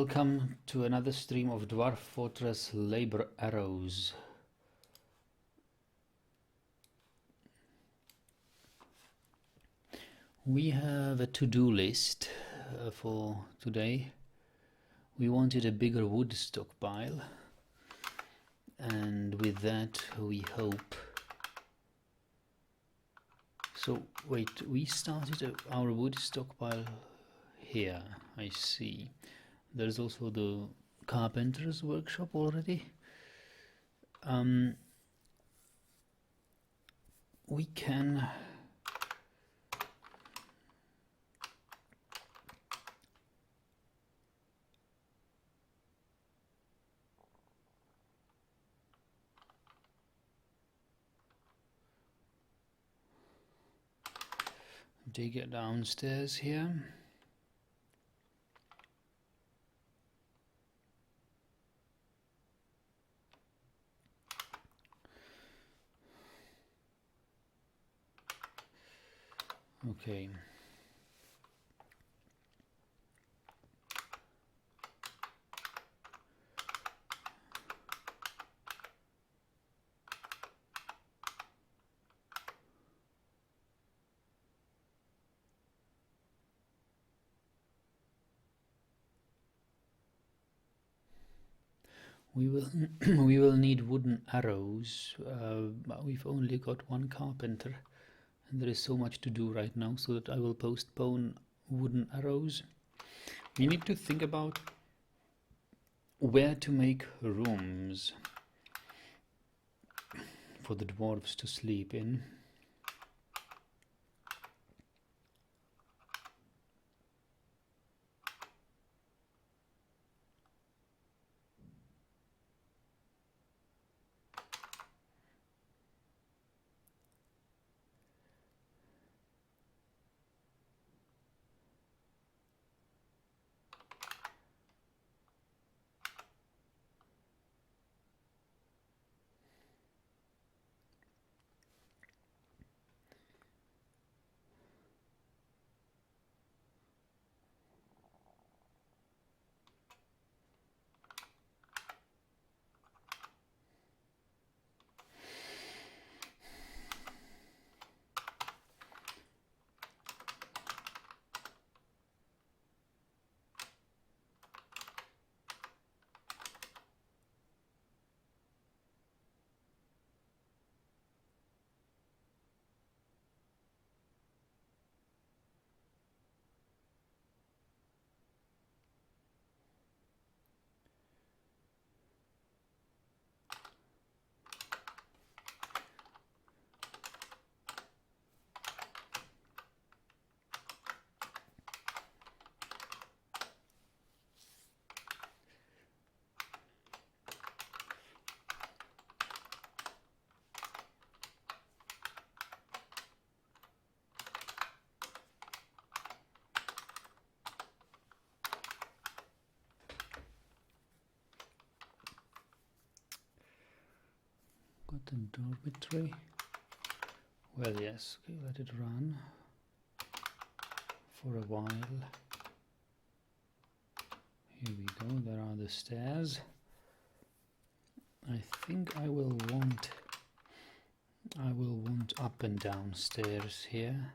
welcome to another stream of Dwarf Fortress Laborarrows. We have a to-do list for today. We wanted a bigger wood stockpile, and with that we hope... So wait, we started our wood stockpile here, I see. There's also the carpenter's workshop already. We can dig it downstairs here. Okay. We will we will need wooden arrows, but we've only got one carpenter, and there is so much to do right now, so that I will postpone wooden arrows. We need to think about where to make rooms for the dwarves to sleep in. Got the dormitory. Well, yes, okay, let it run for a while. Here we go, there are the stairs. I think I will want up and down stairs here.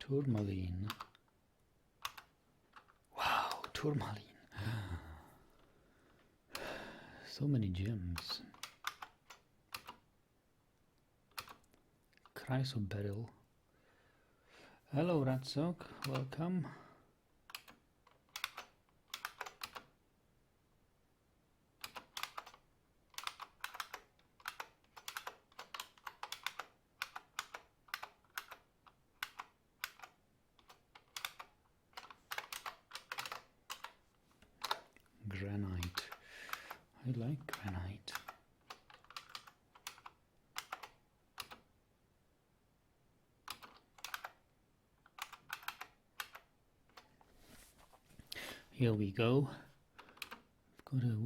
Tourmaline. Wow, tourmaline. So many gems. Chrysoberyl. Hello, Ratsok. Welcome. like granite. Here we go. I've got a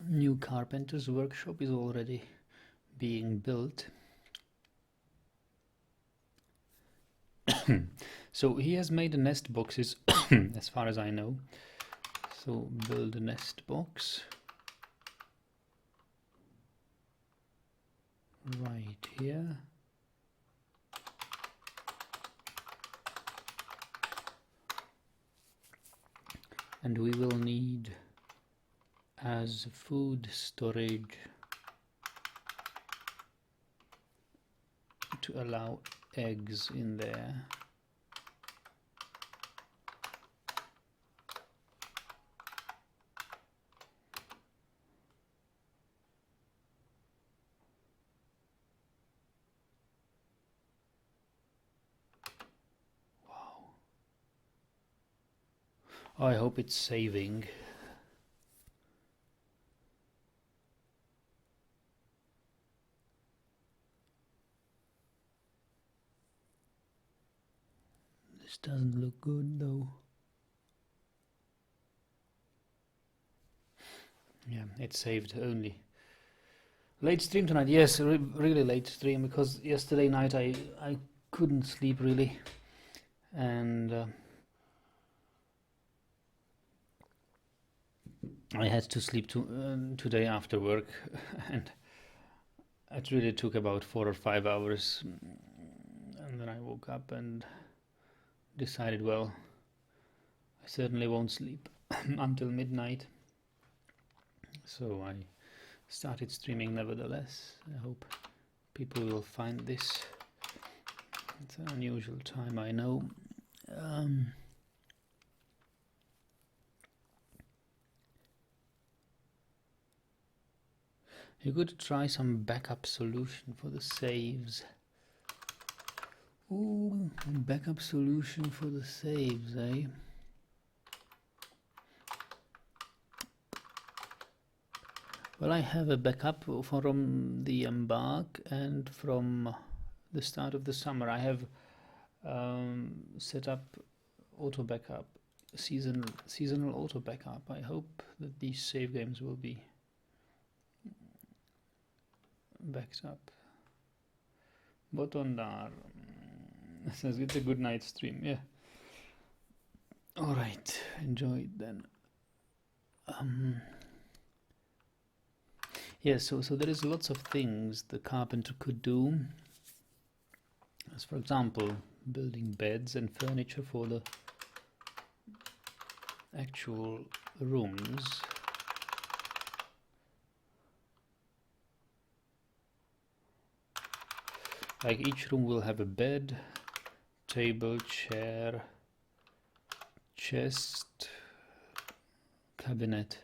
new carpenter's workshop is already being built. So he has made the nest boxes as far as I know. So build a nest box right here. And we will need as food storage to allow eggs in there. Wow. Oh, I hope it's saving. This doesn't look good though. Yeah, it saved only. Late stream tonight, yes, really late stream, because yesterday night I couldn't sleep really, and I had to sleep today after work, and it really took about 4 or 5 hours, and then I woke up and decided, well, I certainly won't sleep until midnight, so I started streaming nevertheless. I hope people will find this. It's an unusual time, I know. You could try some backup solution for the saves. Ooh, backup solution for the saves, eh? Well, I have a backup from the embark and from the start of the summer. I have set up auto backup, seasonal auto backup. I hope that these save games will be backed up. Botondar says it's a good night stream. Yeah. All right, enjoy it then. Yeah, so there is lots of things the carpenter could do, as for example building beds and furniture for the actual rooms. Like each room will have a bed, table, chair, chest, cabinet.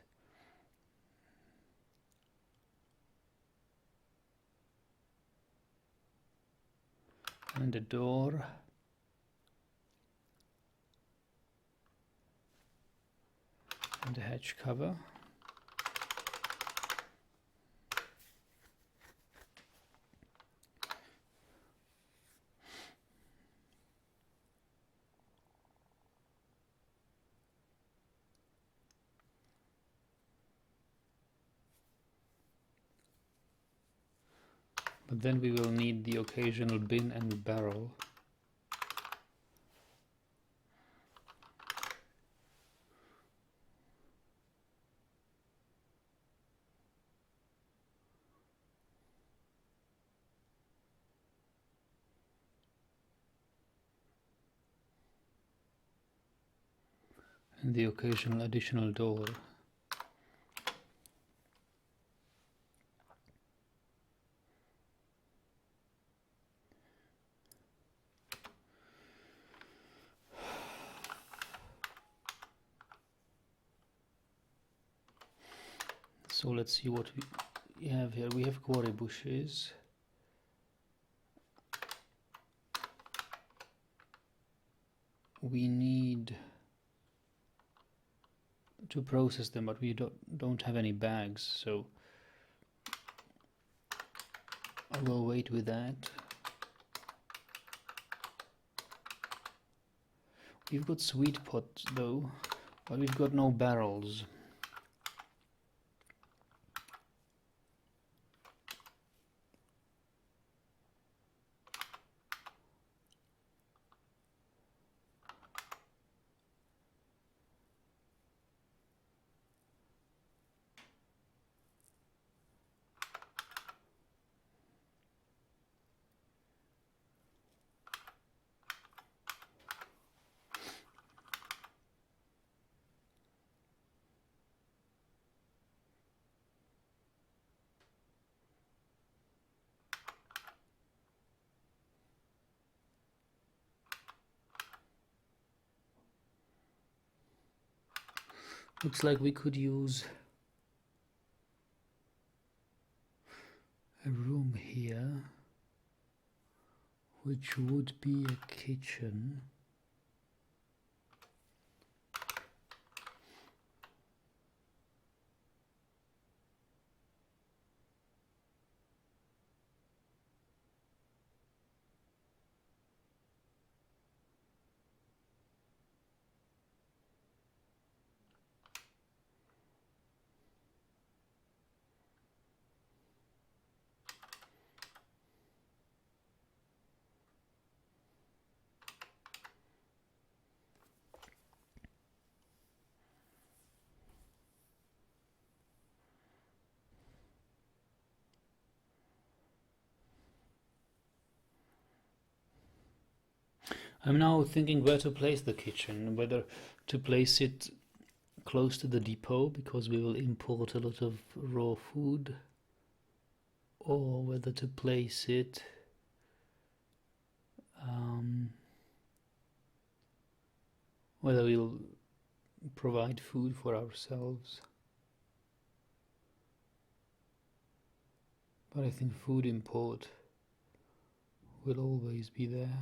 And a door. And a hatch cover. But then we will need the occasional bin and barrel. And the occasional additional door. So let's see what we have here. We have quarry bushes. We need to process them, but we don't have any bags, so I will wait with that. We've got sweet pots though, but we've got no barrels. Looks like we could use a room here, which would be a kitchen. I'm now thinking where to place the kitchen, whether to place it close to the depot because we will import a lot of raw food, or whether to place it whether we'll provide food for ourselves. But I think food import will always be there.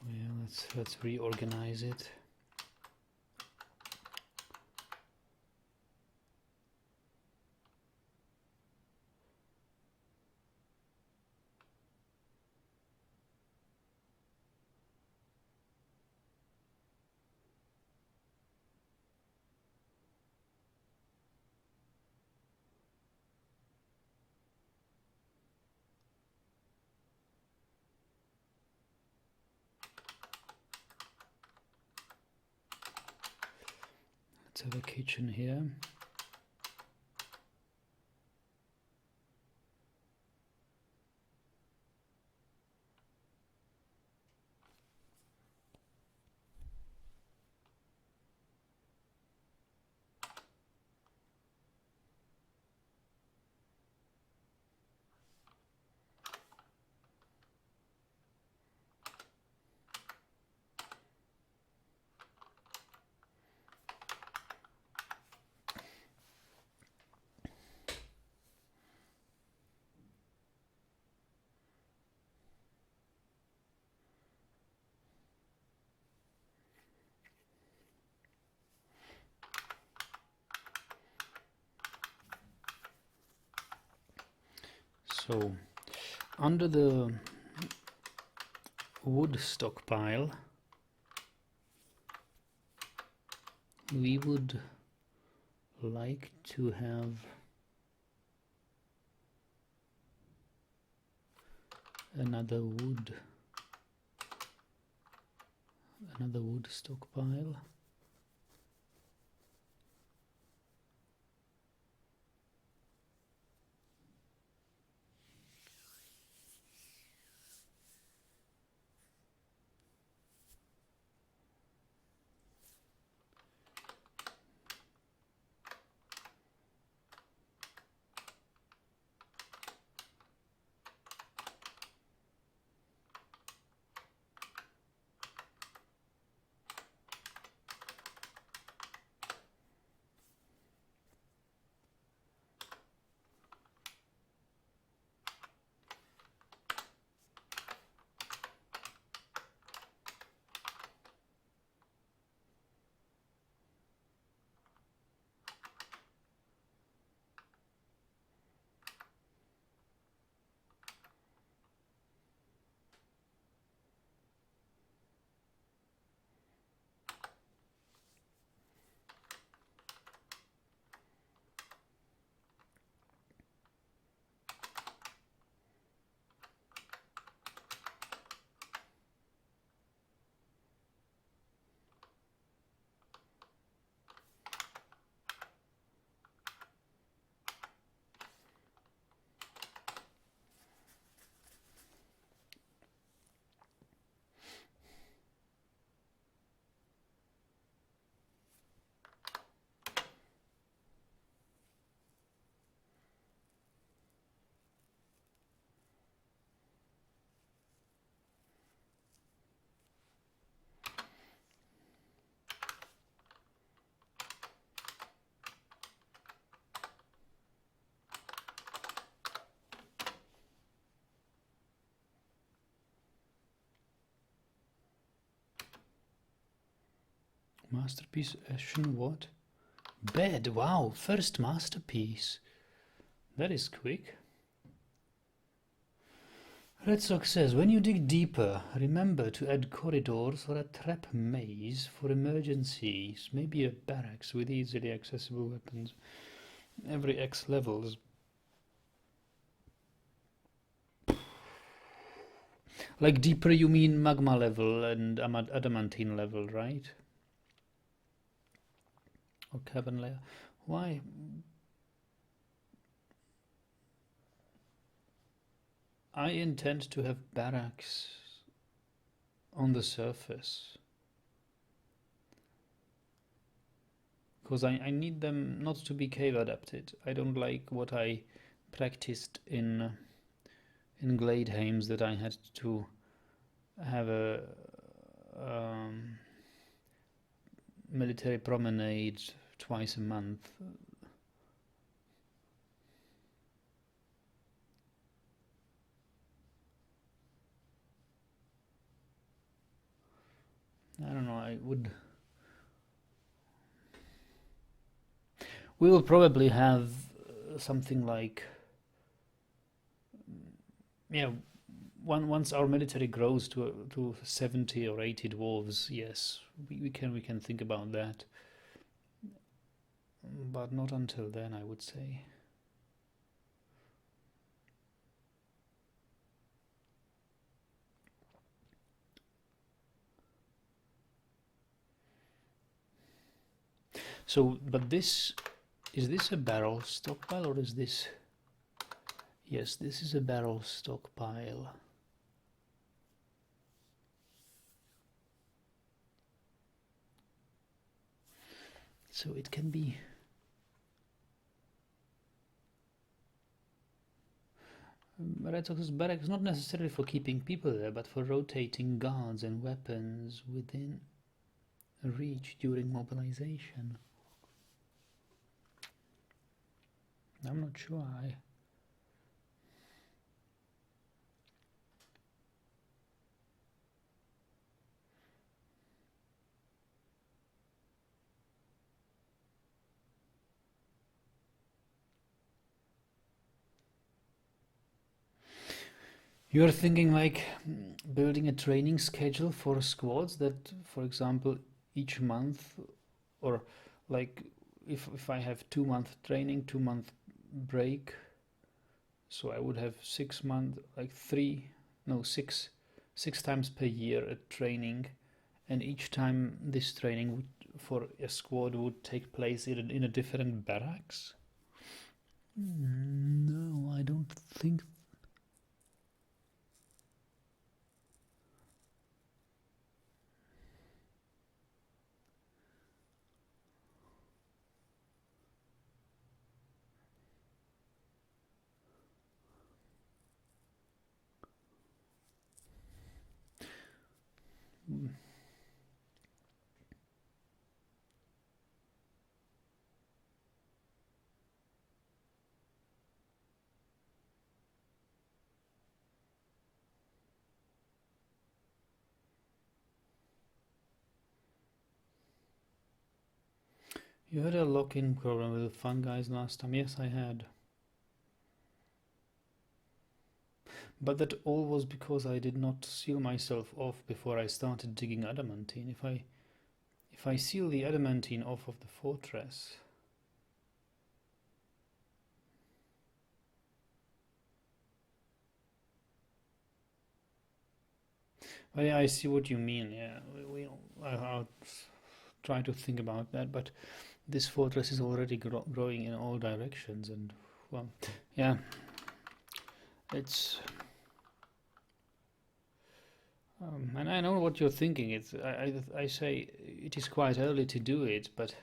Well, let's reorganize it. Let's have a kitchen here. So, under the wood stockpile, we would like to have another wood stockpile. Masterpiece, Ashen, what? Bed, wow, first masterpiece. That is quick. Red Sox says, when you dig deeper, remember to add corridors or a trap maze for emergencies. Maybe a barracks with easily accessible weapons. Every X levels. Like deeper you mean magma level and adamantine level, right? Or cavern layer. Why? I intend to have barracks on the surface. Because I need them not to be cave adapted. I don't like what I practiced in Gladehames, that I had to have a military promenade twice a month. I don't know, I would... We will probably have something like... Yeah, once our military grows to 70 or 80 dwarves, yes, we can think about that. But not until then, I would say. So, but this... Is this a barrel stockpile or is this... Yes, this is a barrel stockpile. So it can be... Red Sox's barracks not necessarily for keeping people there, but for rotating guards and weapons within reach during mobilization. I'm not sure. You're thinking like building a training schedule for squads that, for example, each month, or like if I have 2 month training, 2 month break, so I would have 6 month, like six times per year at training, and each time this training would, for a squad, would take place in a different barracks. No, I don't think. You had a lock-in program with the fun guys last time. Yes, I had. But that all was because I did not seal myself off before I started digging adamantine. If I seal the adamantine off of the fortress... But yeah, I see what you mean. Yeah, I'll try to think about that. But this fortress is already growing in all directions, and well, yeah, it's. And I know what you're thinking. It's I say it is quite early to do it, but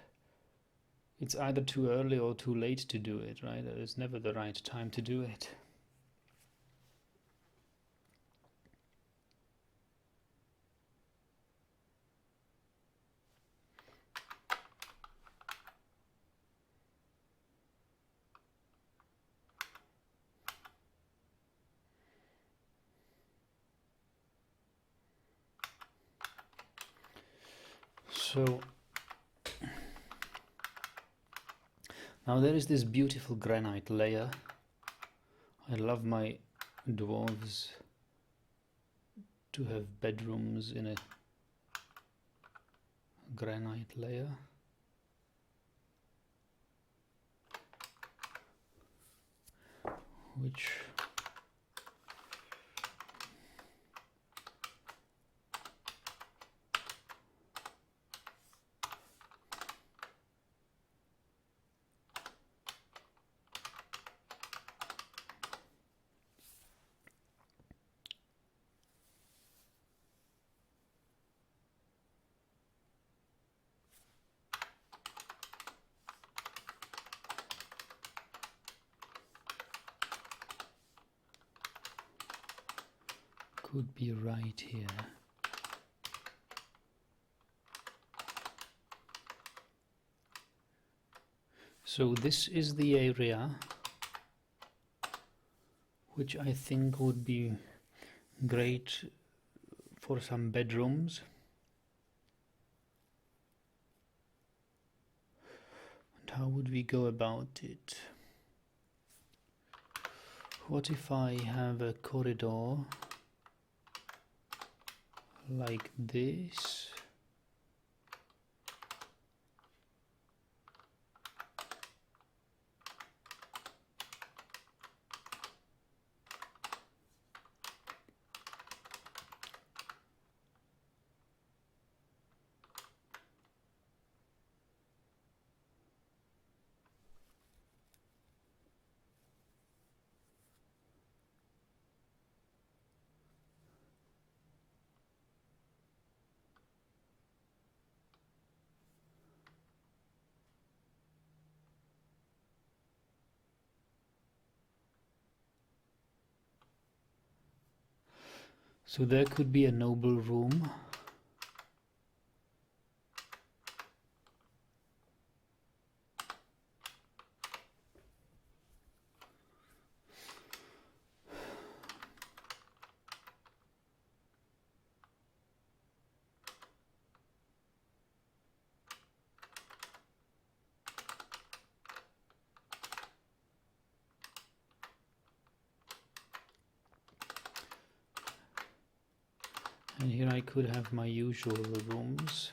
it's either too early or too late to do it, right? It's never the right time to do it. So Now there is this beautiful granite layer. I love my dwarves to have bedrooms in a granite layer. Which could be right here. So this is the area which I think would be great for some bedrooms. And how would we go about it? What if I have a corridor like this? So there could be a noble room. And here I could have my usual rooms.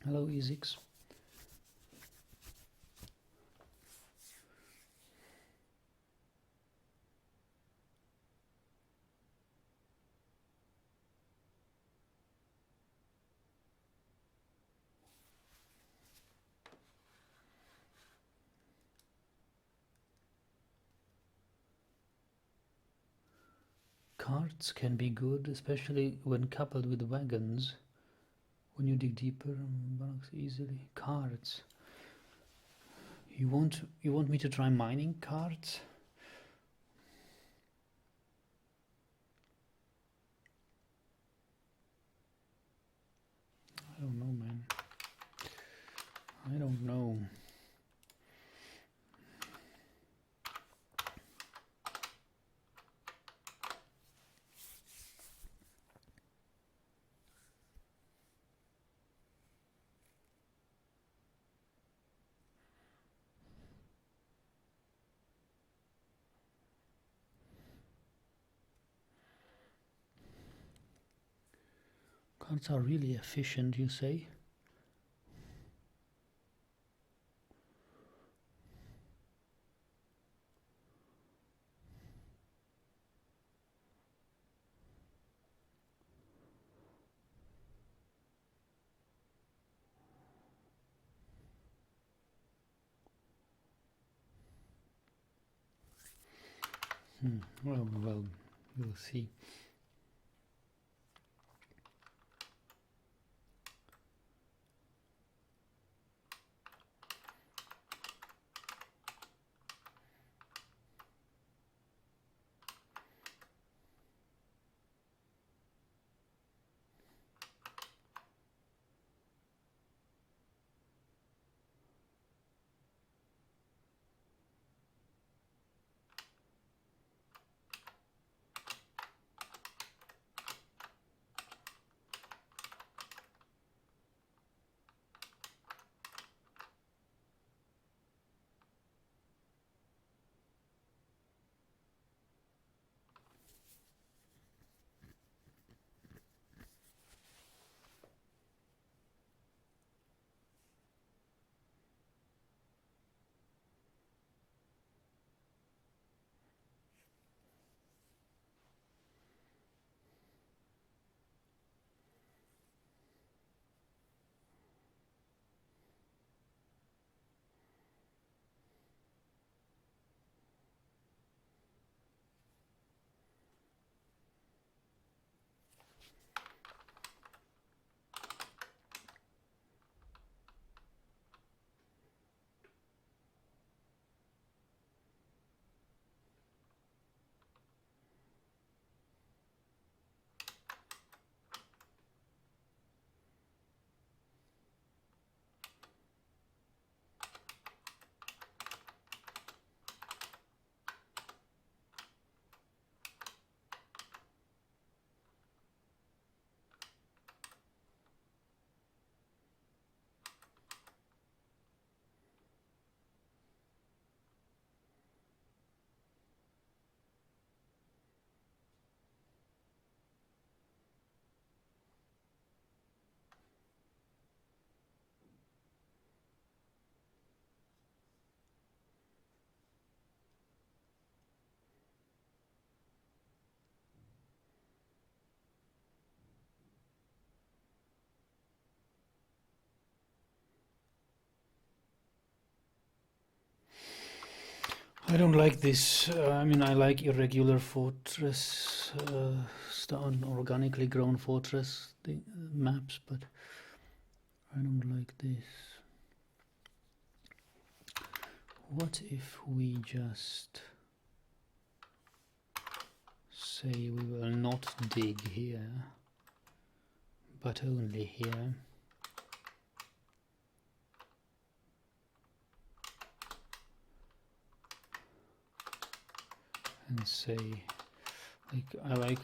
Hello, Ezix. Carts can be good, especially when coupled with wagons. When you dig deeper, barracks easily. Carts. You want me to try mining carts? I don't know, man. I don't know. Cards are really efficient, you say? Well, we'll see. I don't like this. I mean, I like irregular fortress, organically grown fortress maps, but I don't like this. What if we just say we will not dig here, but only here? And say, like, I like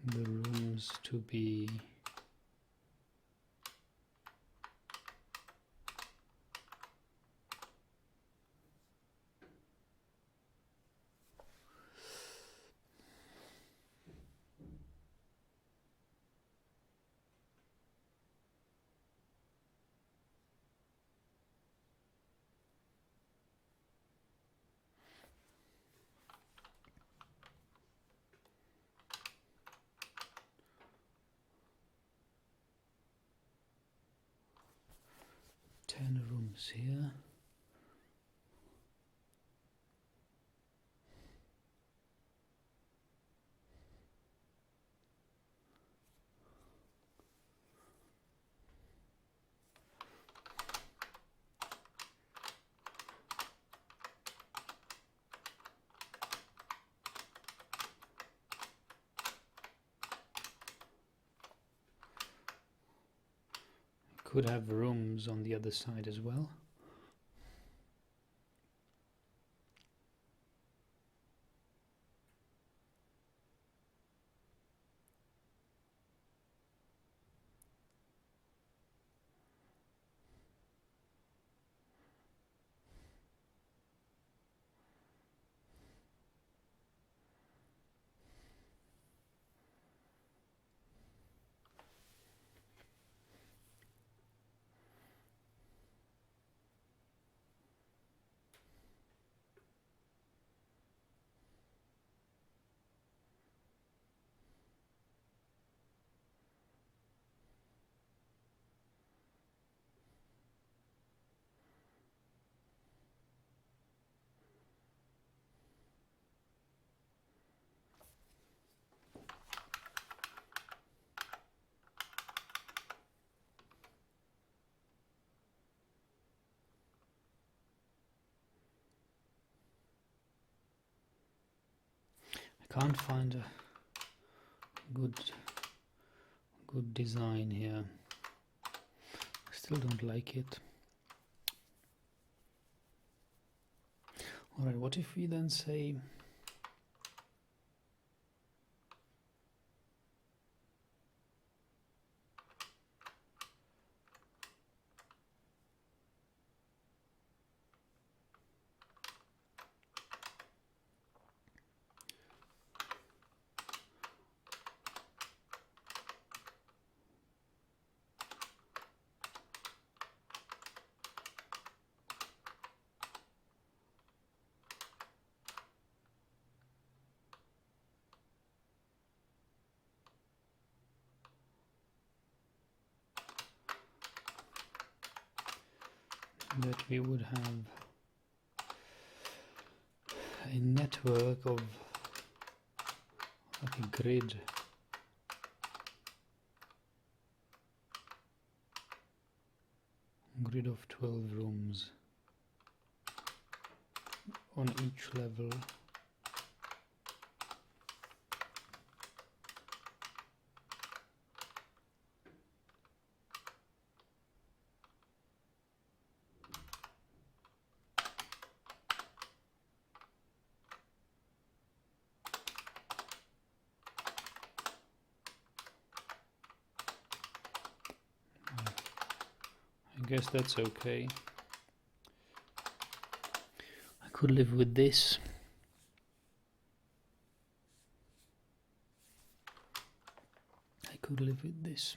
the rooms to be rooms here. Could have rooms on the other side as well. Can't find a good design here. Still don't like it. Alright, what if we then say that we would have a network of like a grid of 12 rooms on each level. I guess that's okay. I could live with this. I could live with this.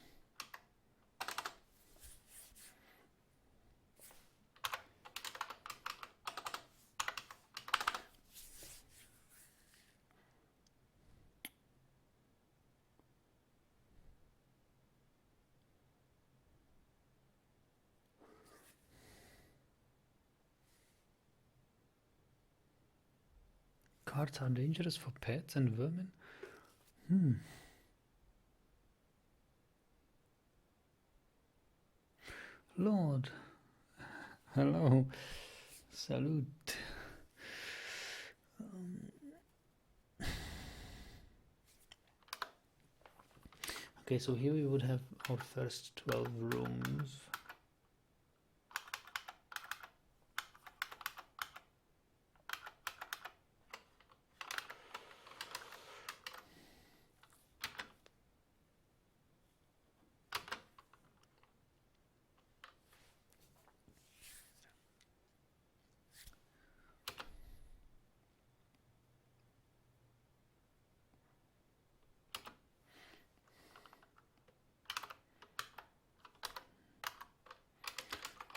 Cards are dangerous for pets and vermin? Lord. Hello. Salute. Okay, so here we would have our first 12 rooms.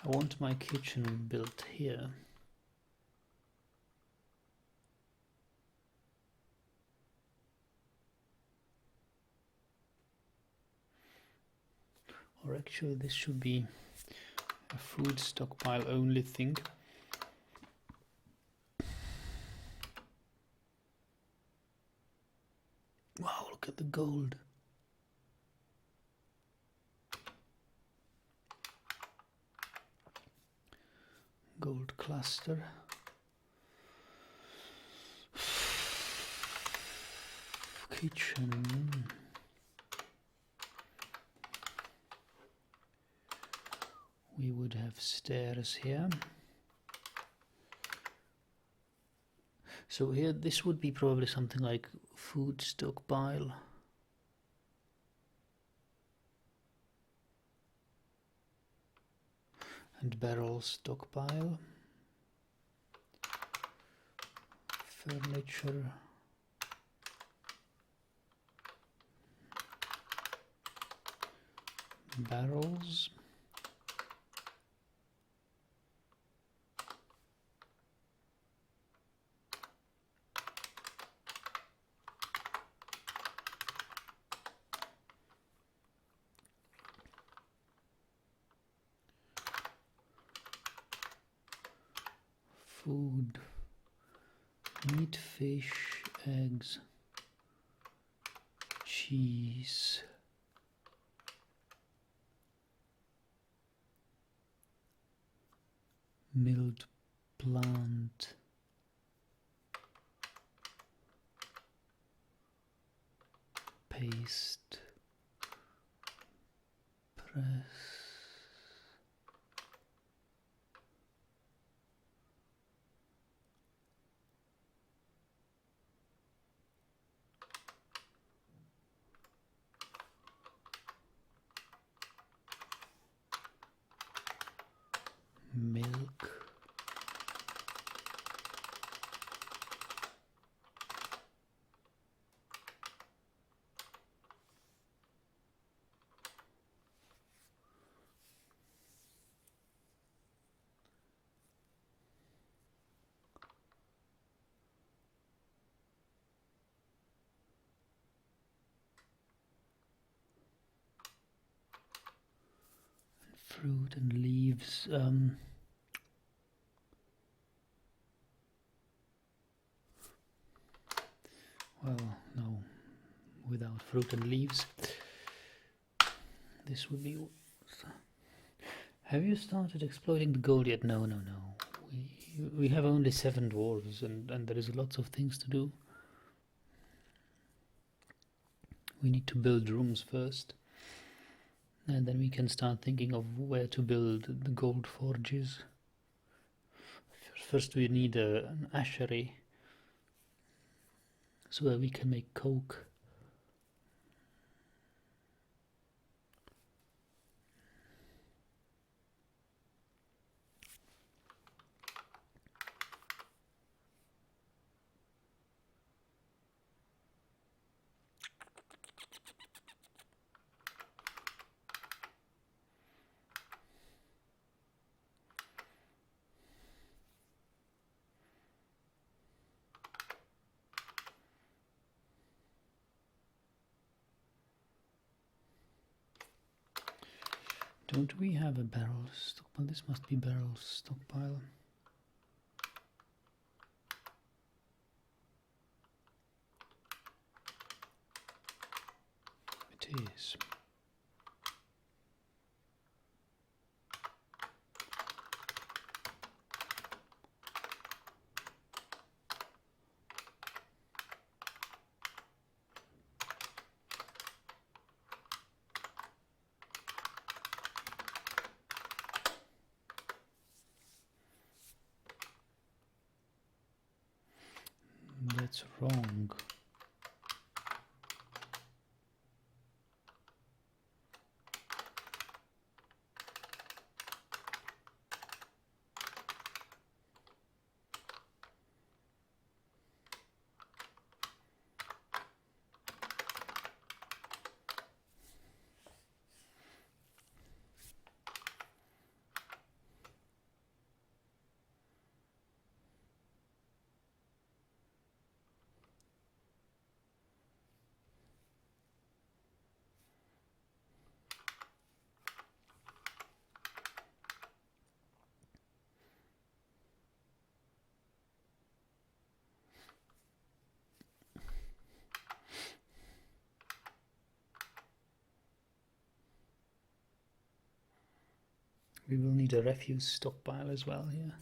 I want my kitchen built here. Or actually this should be a food stockpile only thing. Wow, look at the gold. Gold cluster. Kitchen. We would have stairs here. So here this would be probably something like food stockpile. And barrel stockpile. Furniture. Barrels. Food, meat, fish, eggs, cheese, milled plant, paste, press. Milk. Fruit and leaves. Well, no, without fruit and leaves. This would be. Have you started exploiting the gold yet? No. We have only 7 dwarves, and there is lots of things to do. We need to build rooms first, and then we can start thinking of where to build the gold forges. First we need an ashery, so that we can make coke. Don't we have a barrel stockpile? This must be barrel stockpile. It is. That's wrong. We will need a refuse stockpile as well here.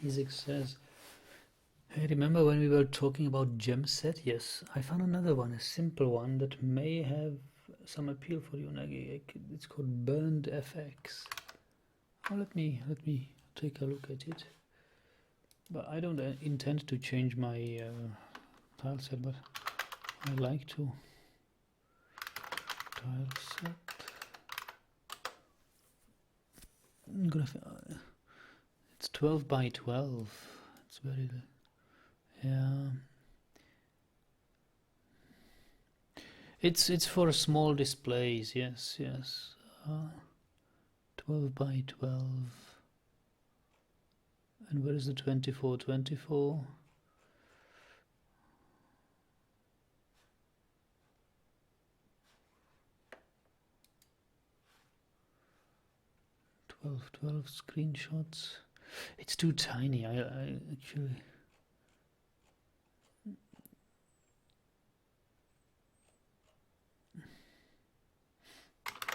Isaac says, I remember when we were talking about gem set. Yes, I found another one, a simple one that may have some appeal for you, Nagi. It's called Burned FX. Oh, let me take a look at it. But I don't intend to change my tile set, but I like to. Tile set. I'm gonna. It's 12 by 12. It's very. Yeah. It's for small displays. Yes. 12 by 12. And where is the 24? 24. 12 screenshots. It's too tiny. I actually.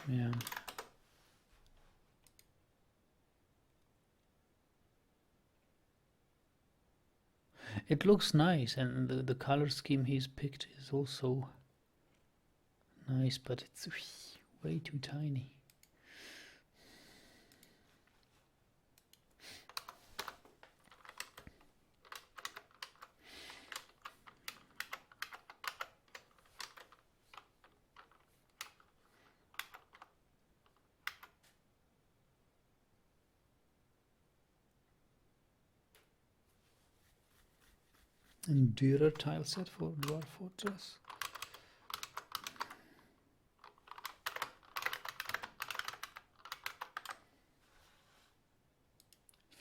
Yeah. It looks nice, and the color scheme he's picked is also nice, but it's way too tiny. And Dürer tile set for Dwarf Fortress.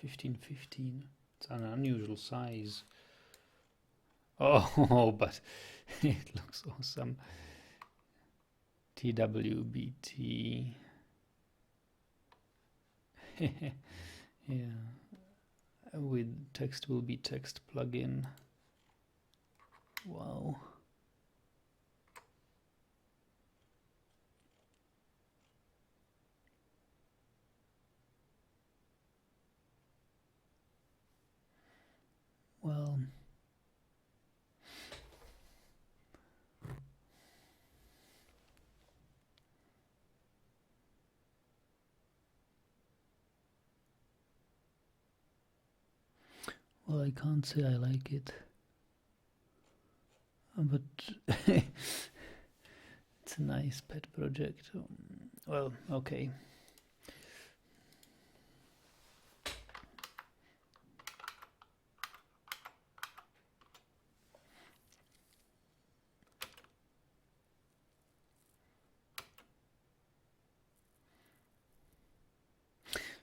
$15.15. It's an unusual size. Oh, but it looks awesome. TWBT. Yeah. With text will be text plugin. Wow. Well, I can't say I like it, but it's a nice pet project. Well, okay.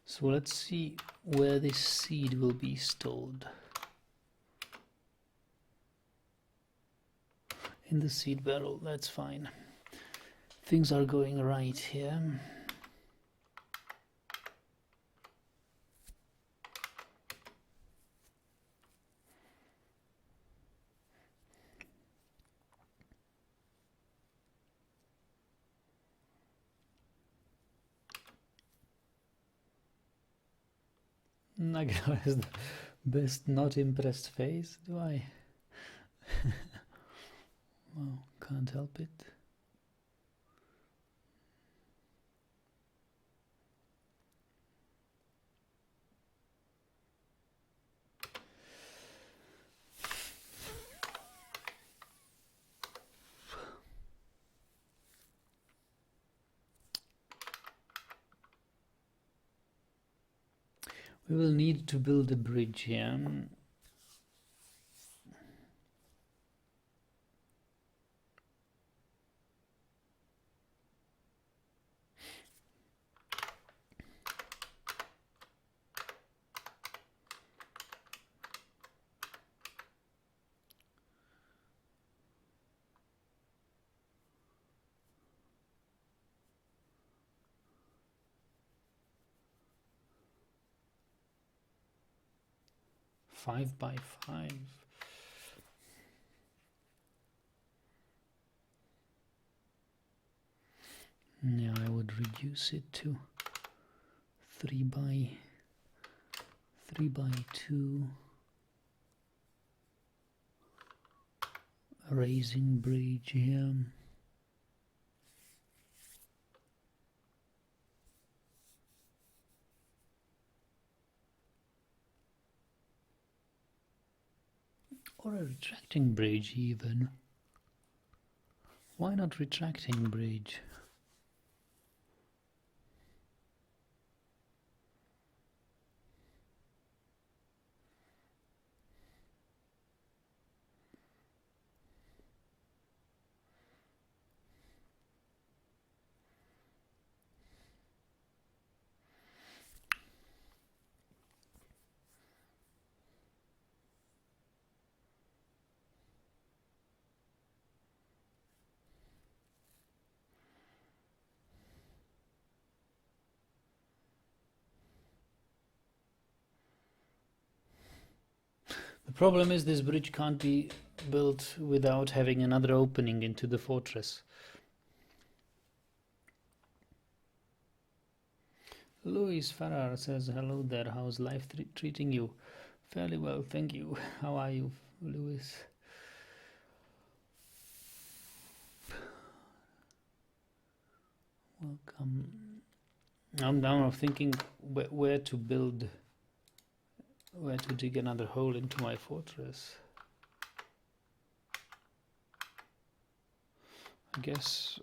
So let's see where this seed will be stored. In the seed barrel, that's fine. Things are going right here. Nagano has the best not impressed face, do I? Well, can't help it. We will need to build a bridge here. Five by 5. Yeah, I would reduce it to 3 by 2. raising bridge here. Or a retracting bridge even. Why not retracting bridge? The problem is this bridge can't be built without having another opening into the fortress. Louis Farrar says, hello there, how's life treating you? Fairly well, thank you. How are you, Louis? Welcome. I'm now thinking where to build, where to dig another hole into my fortress. I guess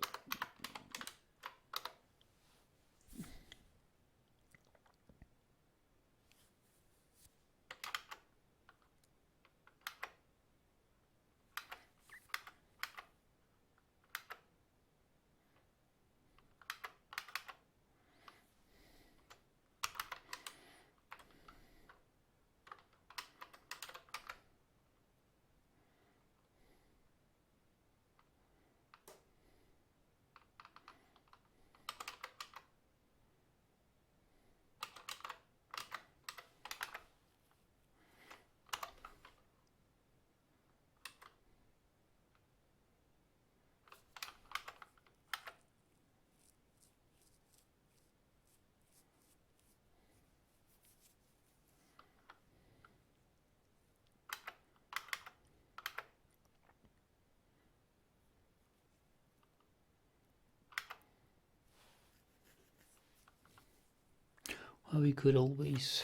we could always...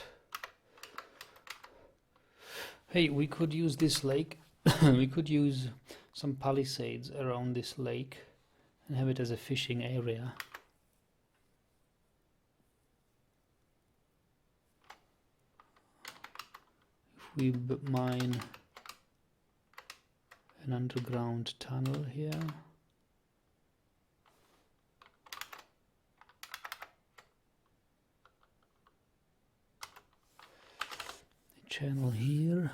Hey, we could use this lake. We could use some palisades around this lake and have it as a fishing area. If we mine an underground tunnel here. Channel here.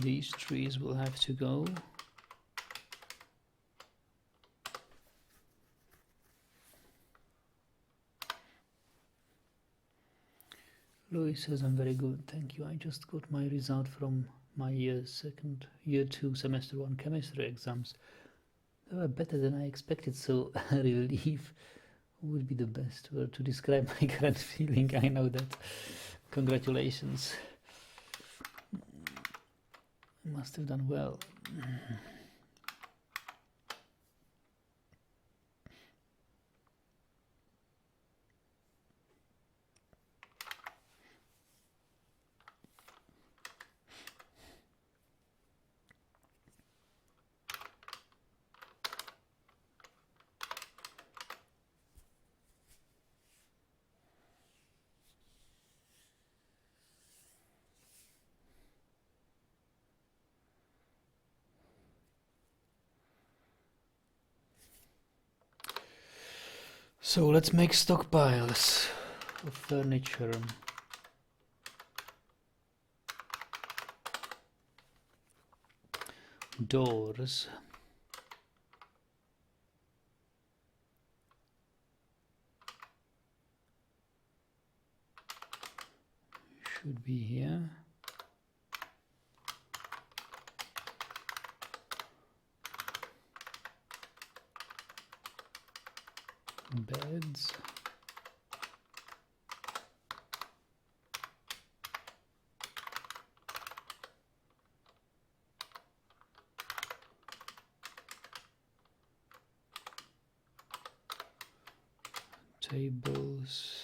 These trees will have to go. Louis says, I'm very good, thank you. I just got my result from my year 2 semester 1 chemistry exams. They were better than I expected, so relief would be the best word to describe my current feeling. I know that. Congratulations. Must have done well. So let's make stockpiles of furniture. Doors. Should be here. Beds. tables.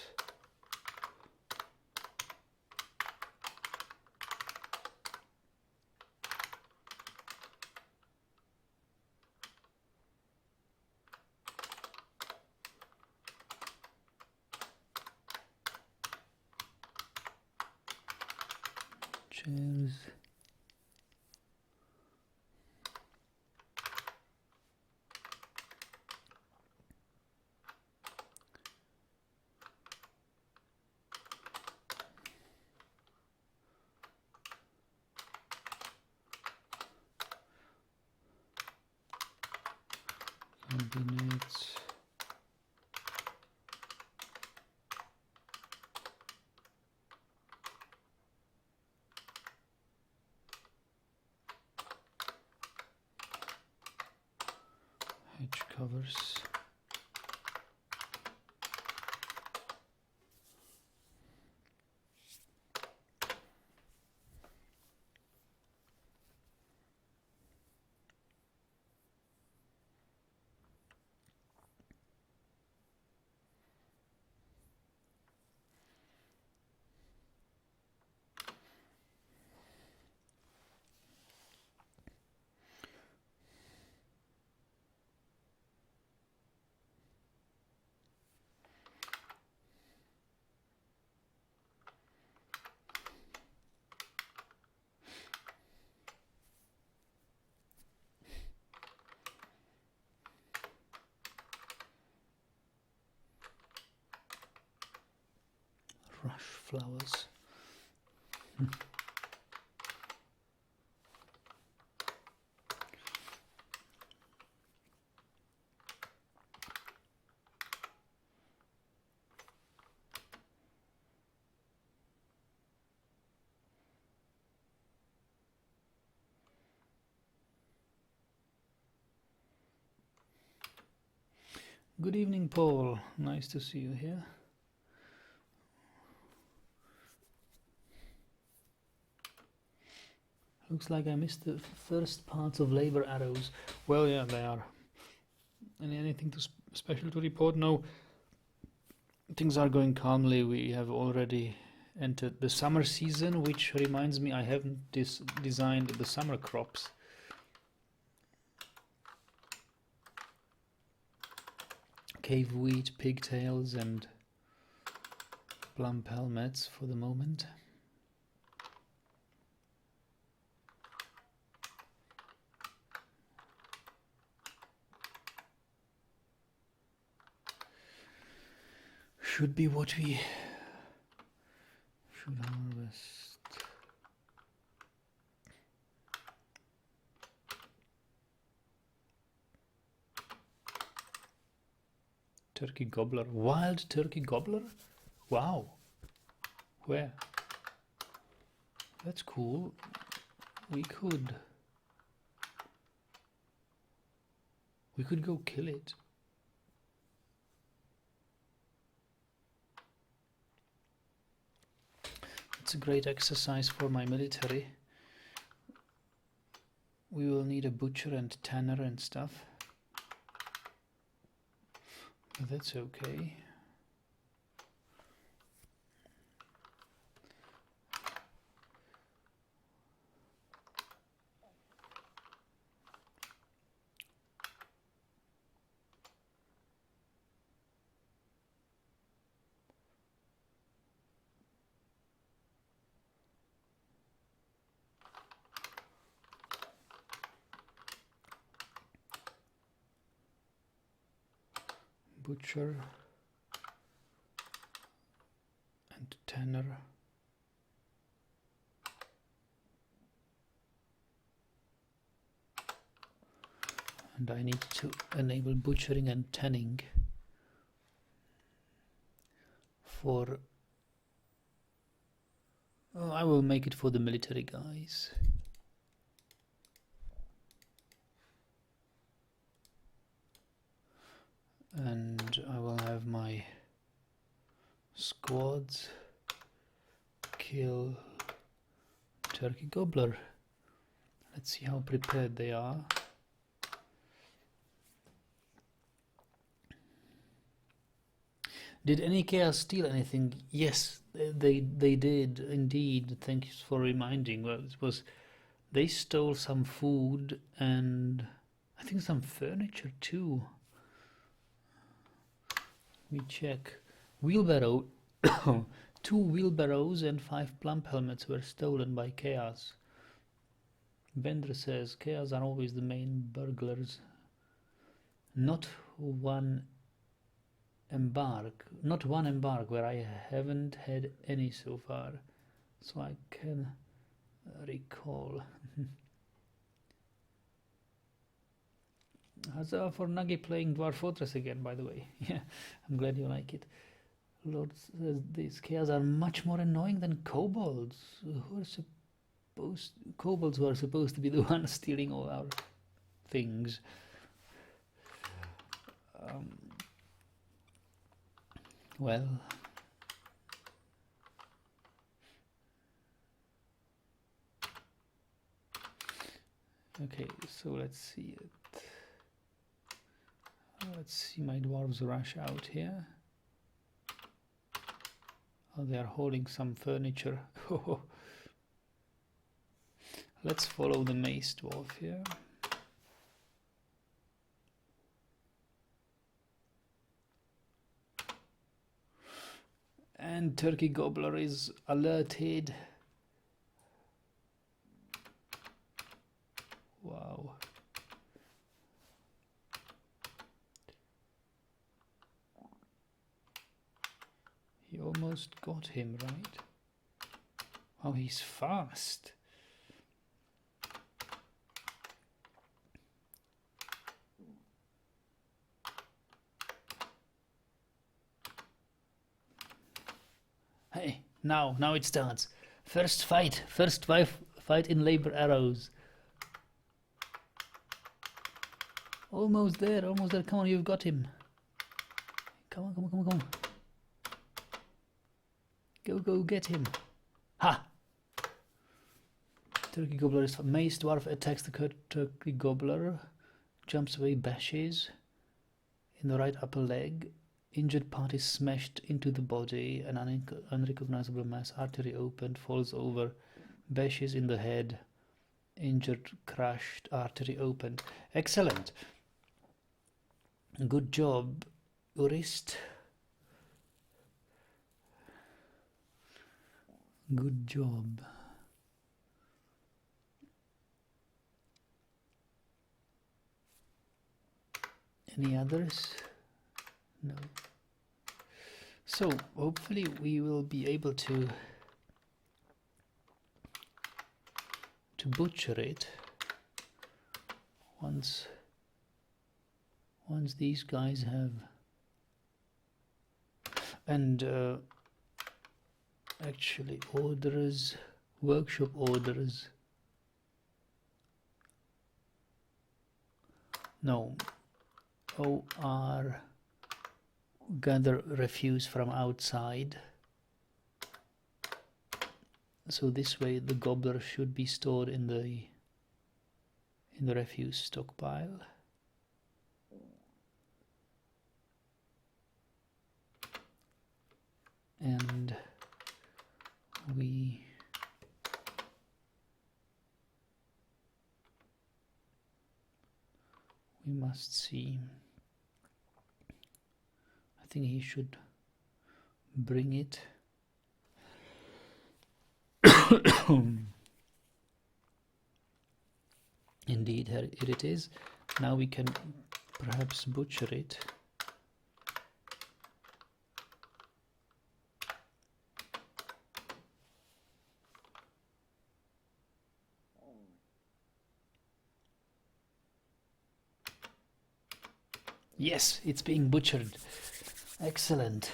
Chairs. Cabinets. Hedge covers. Rush flowers. Good evening, Paul. Nice to see you here. Looks like I missed the first parts of Laborarrows. Well, yeah, they are. Anything special to report? No. Things are going calmly. We have already entered the summer season, which reminds me I haven't designed the summer crops. Cave wheat, pigtails and plum palmettes for the moment. Should be what we should harvest. Turkey gobbler. Wild turkey gobbler? Wow. Where? That's cool. We could go kill it. It's a great exercise for my military. We will need a butcher and tanner and stuff. But that's okay. Butcher and tanner. And I need to enable butchering and tanning for... Oh, I will make it for the military guys. And I will have my squads kill turkey gobbler. Let's see how prepared they are. Did any chaos steal anything? Yes, they did indeed. Thank you for reminding. Well, it was they stole some food and I think some furniture too. We check. Wheelbarrow. 2 wheelbarrows and 5 plump helmets were stolen by chaos. Bender says chaos are always the main burglars. Not one embark where I haven't had any so far, so I can recall. Huzzah for Nagi playing Dwarf Fortress again, by the way. Yeah, I'm glad you like it. Lord says these chaos are much more annoying than kobolds, kobolds who are supposed to be the ones stealing all our things. Well, okay, so let's see it. Let's see my dwarves rush out here. Oh, they are holding some furniture. Let's follow the mace dwarf here. And Turkey Gobbler is alerted. Wow. He almost got him, right? Oh, he's fast. Hey, now it starts. First fight in Laborarrows. Almost there. Come on, you've got him. Come on. Go, get him. Ha! Turkey Gobbler is Mace Dwarf attacks the Turkey Gobbler, jumps away, bashes in the right upper leg. Injured part is smashed into the body, an unrecognizable mass artery opened, falls over, bashes in the head, injured, crushed, artery opened. Excellent. Good job, Urist. Good job. Any others? No. So hopefully we will be able to butcher it once these guys have, and actually orders, workshop orders. No. OR gather refuse from outside. So this way the gobbler should be stored in the refuse stockpile. And we must see. I think he should bring it. Indeed, here it is. Now we can perhaps butcher it. Yes, it's being butchered. Excellent.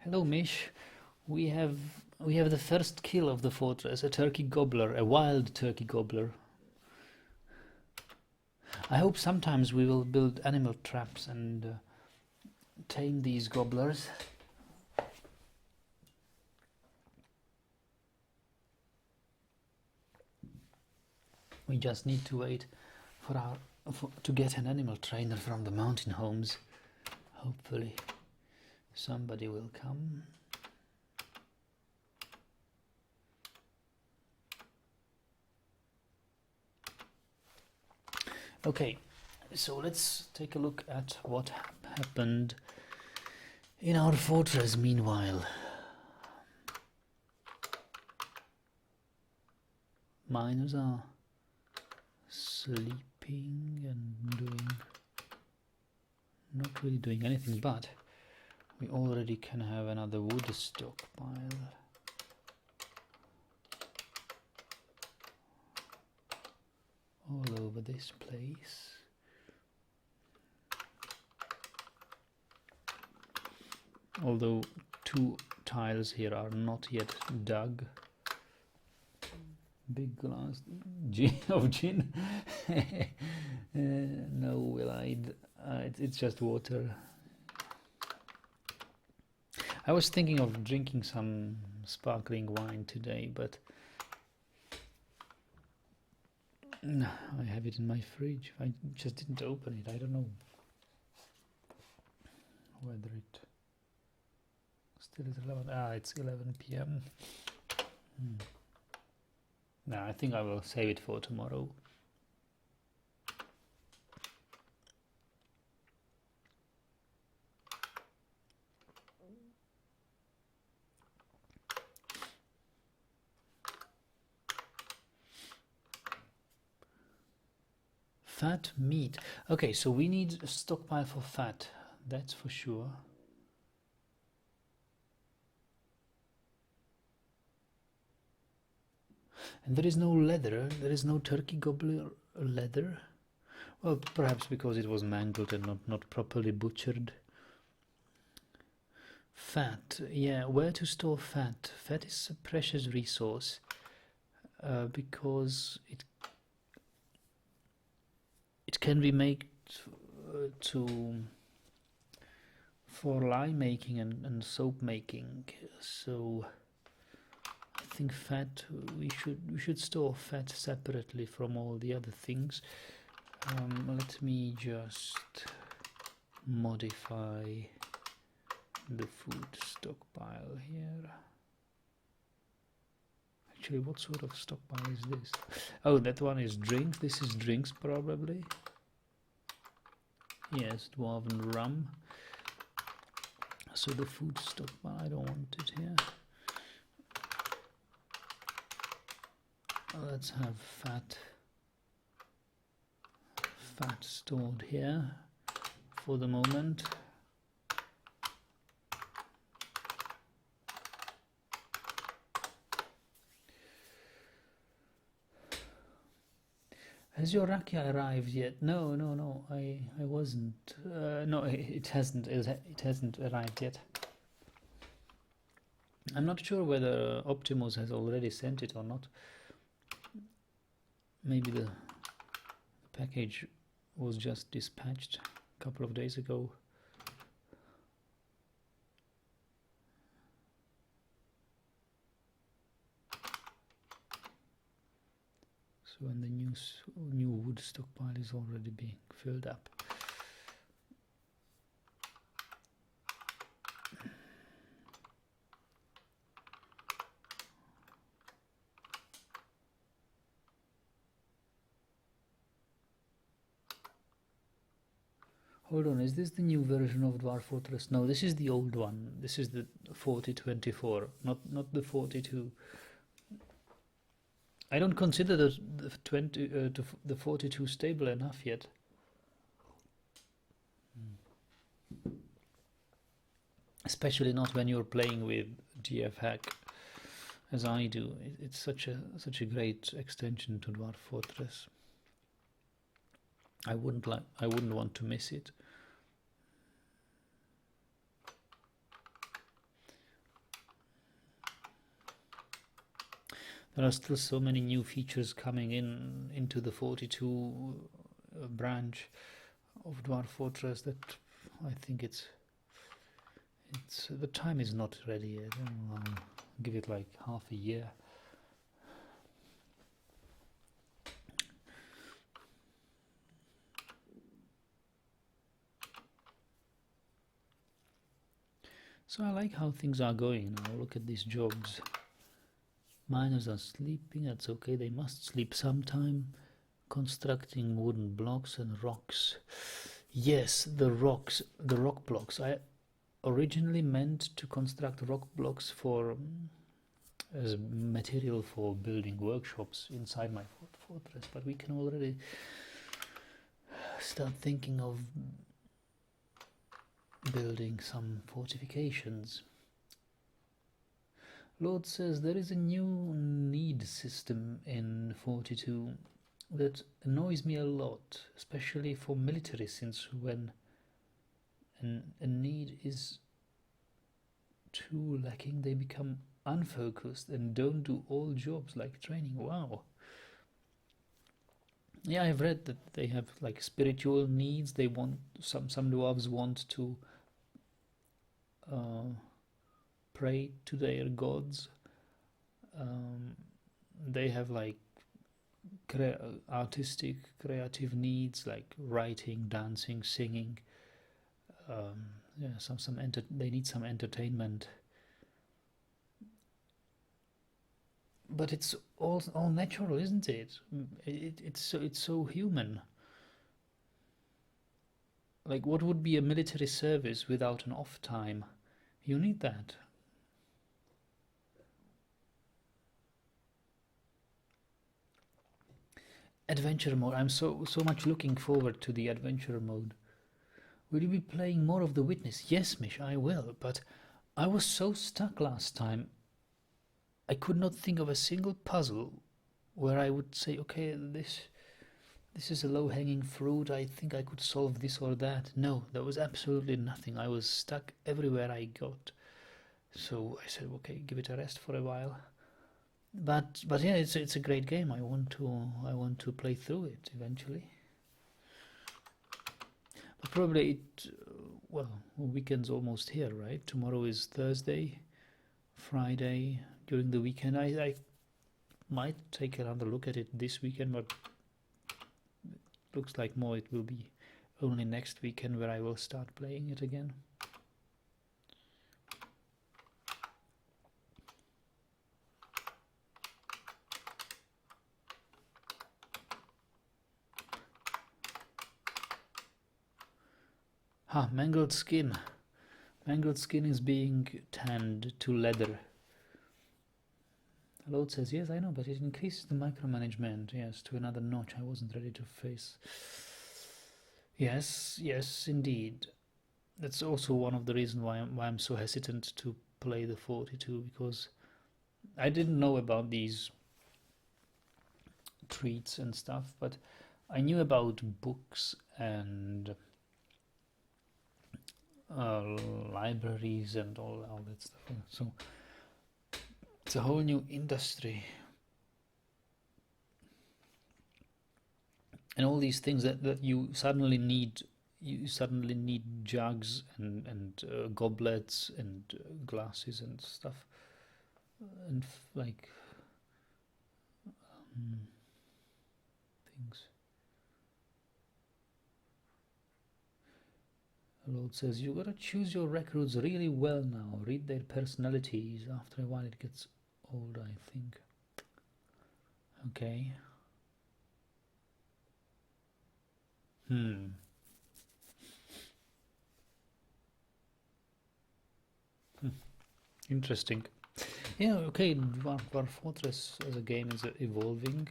Hello, Mish. We have the first kill of the fortress, a turkey gobbler, a wild turkey gobbler. I hope sometimes we will build animal traps and tame these gobblers. We just need to wait to get an animal trainer from the mountain homes. Hopefully somebody will come. Okay, so let's take a look at what happened in our fortress meanwhile. Miners are sleeping and not really doing anything, but we already can have another wood stockpile. All over this place. Although 2 tiles here are not yet dug. Big glass of gin. No, Will-eyed. It's just water. I was thinking of drinking some sparkling wine today, but no, I have it in my fridge. I just didn't open it. I don't know whether it still is relevant. It's 11 p.m. No, I think I will save it for tomorrow. Fat meat. Okay, so we need a stockpile for fat. That's for sure. And there is no leather. There is no turkey gobbler leather. Well, perhaps because it was mangled and not properly butchered. Fat. Yeah, where to store fat? Fat is a precious resource because it can be made for lye making and soap making. So I think fat, we should store fat separately from all the other things. Let me just modify the food stockpile here. Actually, what sort of stockpile is this? Oh, that one is drinks. This is drinks probably. Yes, dwarven rum. So the food stockpile, I don't want it here. Let's have fat stored here for the moment. Has your rakia arrived yet? No, I wasn't. No, it hasn't. It hasn't arrived yet. I'm not sure whether Optimus has already sent it or not. Maybe the package was just dispatched a couple of days ago. So when the new wood stockpile is already being filled up. Hold on, is this the new version of Dwarf Fortress? No, this is the old one. This is the 4024, not the 42. I don't consider the 42 stable enough yet. Especially not when you're playing with GF Hack, as I do. It's such a great extension to Dwarf Fortress. I wouldn't want to miss it. There are still so many new features coming into the 42 branch of Dwarf Fortress that I think it's the time is not ready yet. I'll give it like half a year. So I like how things are going now. Look at these jobs. Miners are sleeping, that's okay, they must sleep sometime. Constructing wooden blocks and rocks. Yes, the rocks, the rock blocks. I originally meant to construct rock blocks for as material for building workshops inside my fortress, but we can already start thinking of building some fortifications. Lord says there is a new need system in 42 that annoys me a lot, especially for military, since when a need is too lacking, they become unfocused and don't do all jobs like training. Wow. Yeah, I've read that they have like spiritual needs. They want some dwarves want to pray to their gods. They have like artistic, creative needs like writing, dancing, singing. Yeah, they need some entertainment. But it's all natural, isn't it? It's so human. Like, what would be a military service without an off time? You need that. Adventure mode. I'm so much looking forward to the adventure mode. Will you be playing more of The Witness? Yes, Mish, I will. But I was so stuck last time. I could not think of a single puzzle where I would say, okay, this is a low-hanging fruit. I think I could solve this or that. No, there was absolutely nothing. I was stuck everywhere I got. So I said, okay, give it a rest for a while. But yeah, it's a great game. I want to play through it eventually. But probably well, weekend's almost here, right? Tomorrow is Thursday, Friday. During the weekend, I might take another look at it this weekend, but looks like more it will be only next weekend where I will start playing it again. Mangled skin. Mangled skin is being tanned to leather. Lord says, yes, I know, but it increases the micromanagement, yes, to another notch I wasn't ready to face. Yes, indeed. That's also one of the reasons why I'm so hesitant to play the 42, because I didn't know about these treats and stuff, but I knew about books and libraries and all that stuff. So it's a whole new industry, and all these things that you suddenly need. You suddenly need jugs and goblets and glasses and stuff, and like things. Lord says, you gotta choose your recruits really well now. Read their personalities. After a while it gets old, I think. Okay. Interesting. Yeah, okay, Dwarf Fortress as a game is evolving.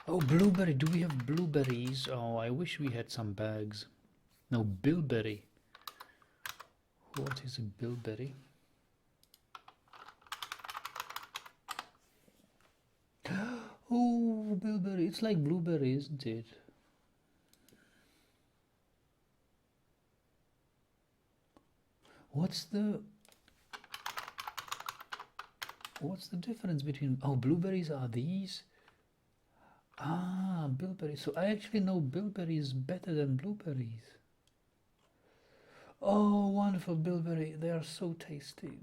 Oh, blueberry. Do we have blueberries? Oh, I wish we had some bags. No, bilberry. What is a bilberry? Oh, bilberry. It's like blueberry, isn't it? What's the difference between... Oh, blueberries are these? Ah, bilberries. So I actually know bilberries better than blueberries. Oh, wonderful bilberry. They are so tasty.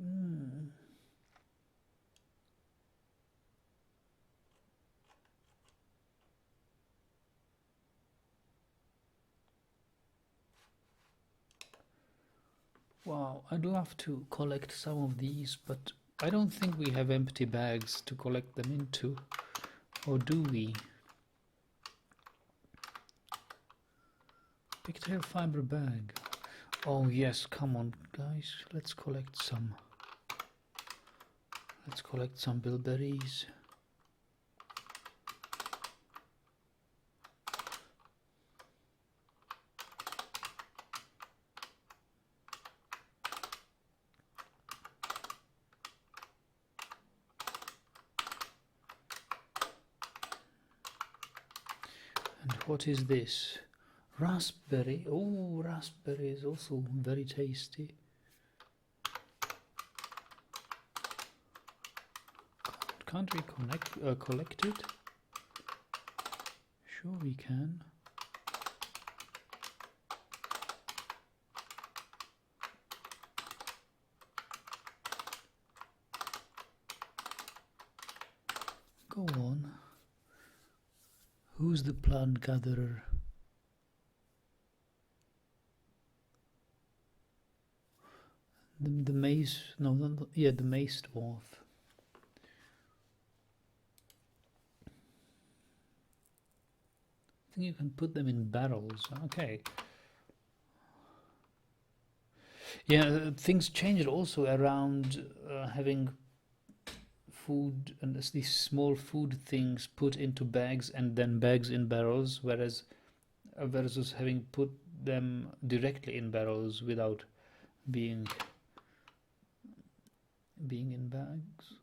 Wow, I'd love to collect some of these, but I don't think we have empty bags to collect them into. Or do we? Pigtail fiber bag. Oh yes, come on guys, let's collect some. Let's collect some bilberries. And what is this? Raspberry. Oh, raspberry is also very tasty. Can't we collect it? Sure we can. Go on. Who's the plant gatherer? The maze, no, yeah, the maze dwarf. I think you can put them in barrels. Okay. Yeah, things changed also around having food and these small food things put into bags and then bags in barrels, whereas versus having put them directly in barrels without being in bags.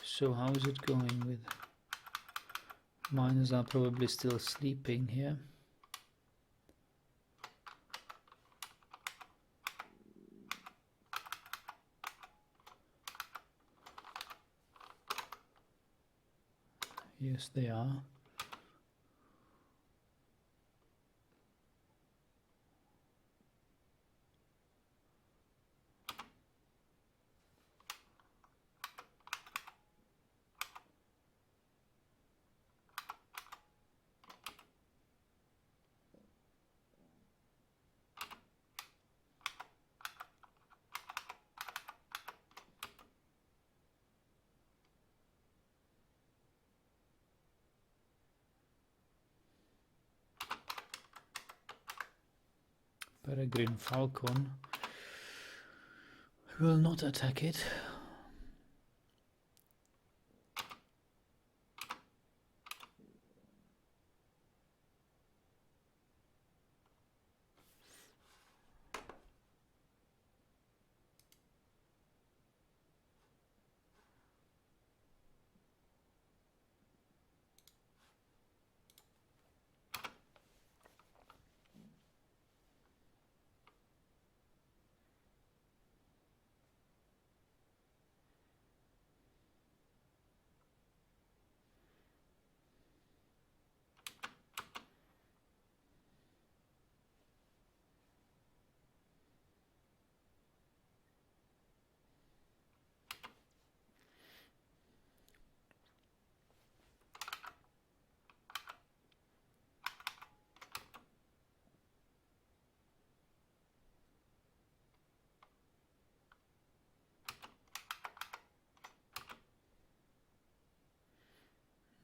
So how is it going with miners? Are probably still sleeping here. Yes, they are. Peregrine falcon. I will not attack it.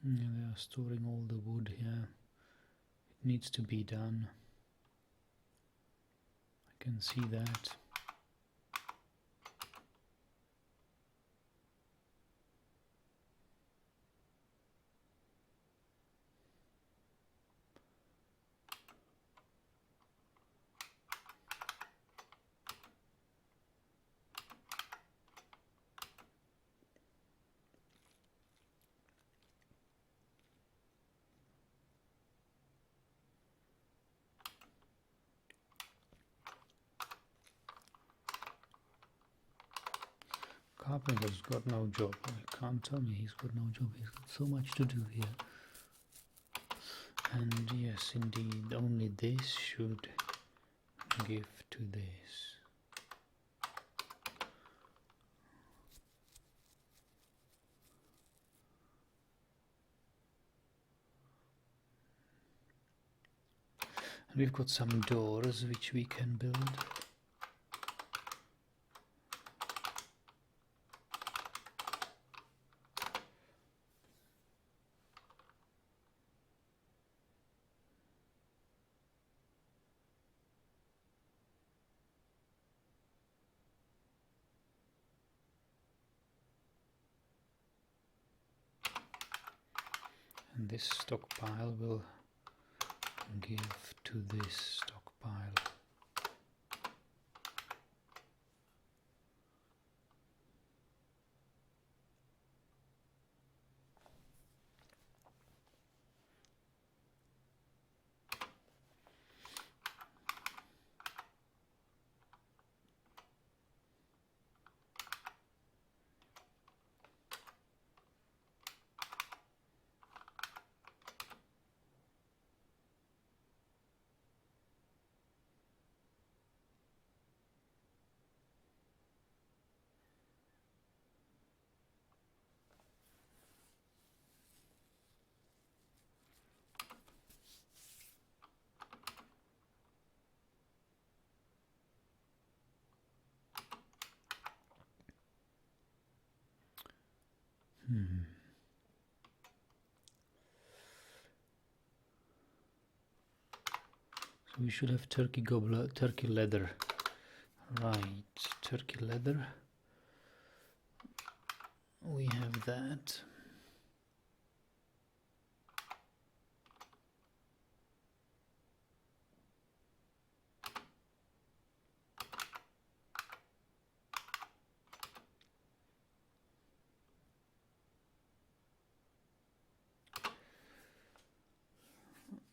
Yeah, they are storing all the wood here. It needs to be done. I can see that. Carpenter's got no job. I can't tell me he's got no job. He's got so much to do here. And yes, indeed, only this should give to this. We've got some doors which we can build. And this stockpile will give to this stockpile. So we should have turkey gobbler, turkey leather. Right, turkey leather. We have that.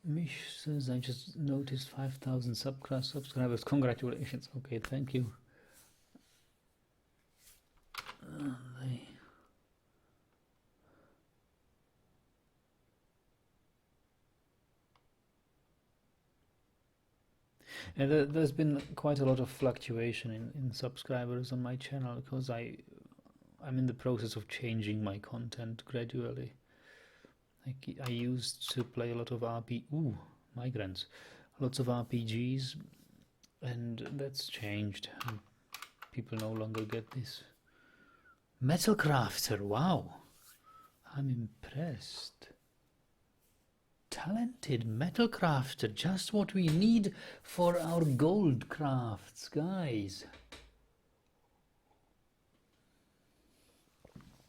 Mish says, I just noticed 5,000 subscribers. Congratulations. Okay, thank you. And there's been quite a lot of fluctuation in subscribers on my channel because I'm in the process of changing my content gradually. I used to play a lot of Migrants, lots of RPGs, and that's changed. And people no longer get this. Metalcrafter, wow, I'm impressed. Talented metalcrafter, just what we need for our gold crafts, guys.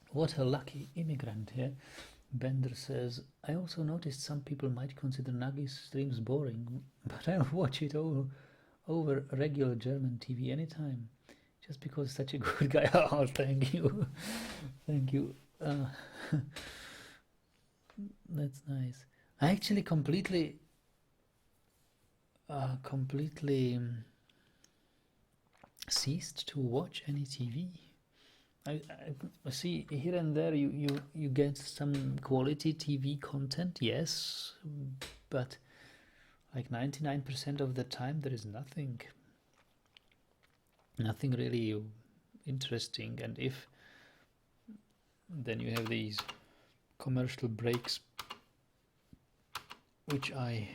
What a lucky immigrant here. Bender says, I also noticed some people might consider Nagi's streams boring, but I'll watch it over regular German TV anytime, just because such a good guy. Oh, thank you. Thank you. That's nice. I actually completely ceased to watch any TV. I see here and there you get some quality TV content, yes, but like 99% of the time there is nothing really interesting, and if then you have these commercial breaks which I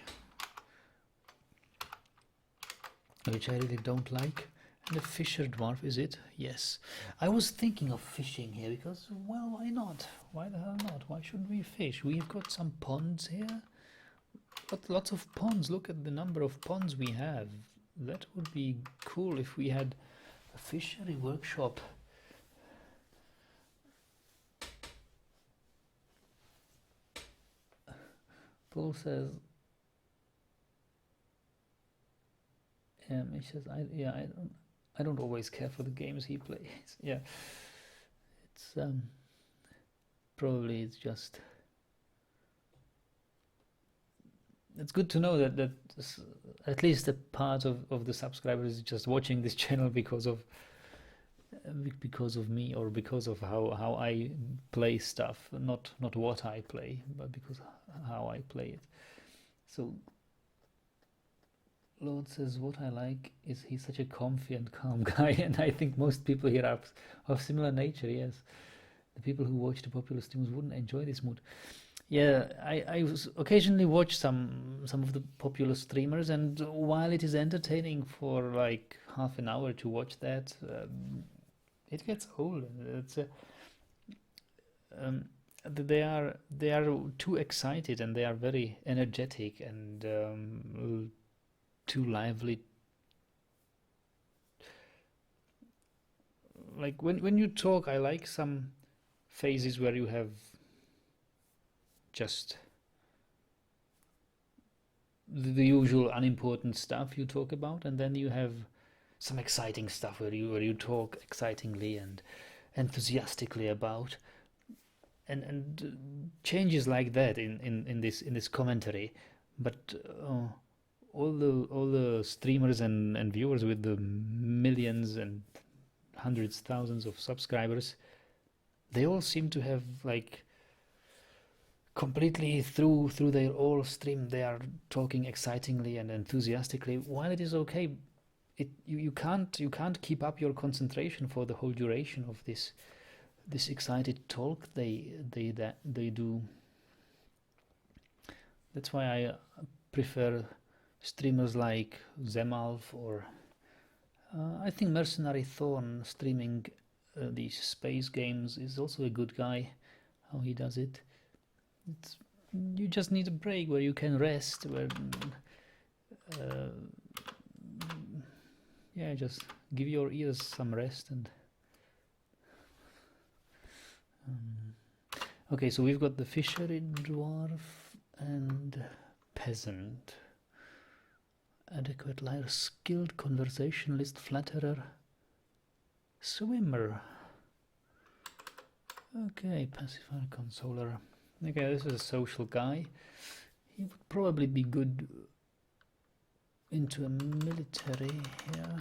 really don't like. And the fisher dwarf, is it? Yes. I was thinking of fishing here because, well, why not? Why the hell not? Why shouldn't we fish? We've got some ponds here. Got lots of ponds. Look at the number of ponds we have. That would be cool if we had a fishery workshop. Paul says, he says, I don't always care for the games he plays. Yeah, it's probably it's just. It's good to know that at least a part of the subscribers is just watching this channel because of me, or because of how I play stuff, not what I play, but because how I play it. So Lord says, what I like is he's such a comfy and calm guy, and I think most people here are of similar nature. Yes, the people who watch the popular streams wouldn't enjoy this mood. Yeah, I occasionally watch some of the popular streamers, and while it is entertaining for like half an hour to watch that, it gets old. It's um, they are too excited, and they are very energetic, and too lively. Like when you talk, I like some phases where you have just the usual unimportant stuff you talk about, and then you have some exciting stuff where you talk excitingly and enthusiastically about, and changes like that in this commentary. But all the streamers and viewers with the millions and hundreds thousands of subscribers, they all seem to have like completely through their whole stream they are talking excitingly and enthusiastically. While it is okay, you can't keep up your concentration for the whole duration of this excited talk they do. That's why I prefer streamers like Zemalf, or I think Mercenary Thorn streaming these space games is also a good guy. How he does it. It's, you just need a break where you can rest, where uh, yeah, just give your ears some rest. And okay, so we've got the fishery dwarf and peasant, adequate liar, skilled conversationalist, flatterer, swimmer. Okay, pacifier, consoler. Okay, this is a social guy. He would probably be good into a military. Yeah.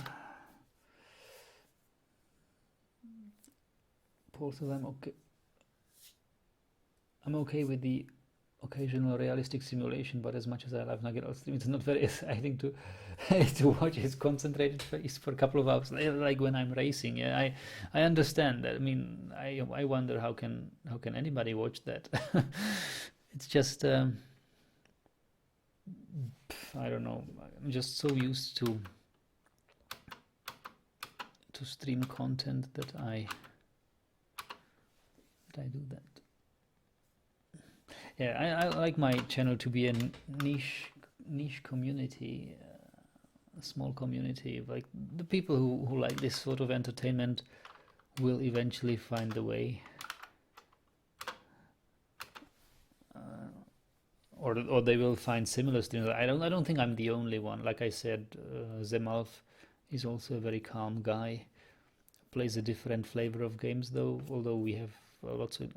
Paul says I'm okay with the occasional realistic simulation, but as much as I love Nugget stream, it's not very exciting to to watch his concentrated face for a couple of hours, like when I'm racing. Yeah, I understand that. I mean, I wonder how can anybody watch that. It's just I don't know. I'm just so used to stream content that I do that. Yeah, I like my channel to be a niche community, a small community. Like the people who like this sort of entertainment will eventually find the way, or they will find similar streams. I don't think I'm the only one. Like I said, Zemalf is also a very calm guy. Plays a different flavor of games though. Although we have lots of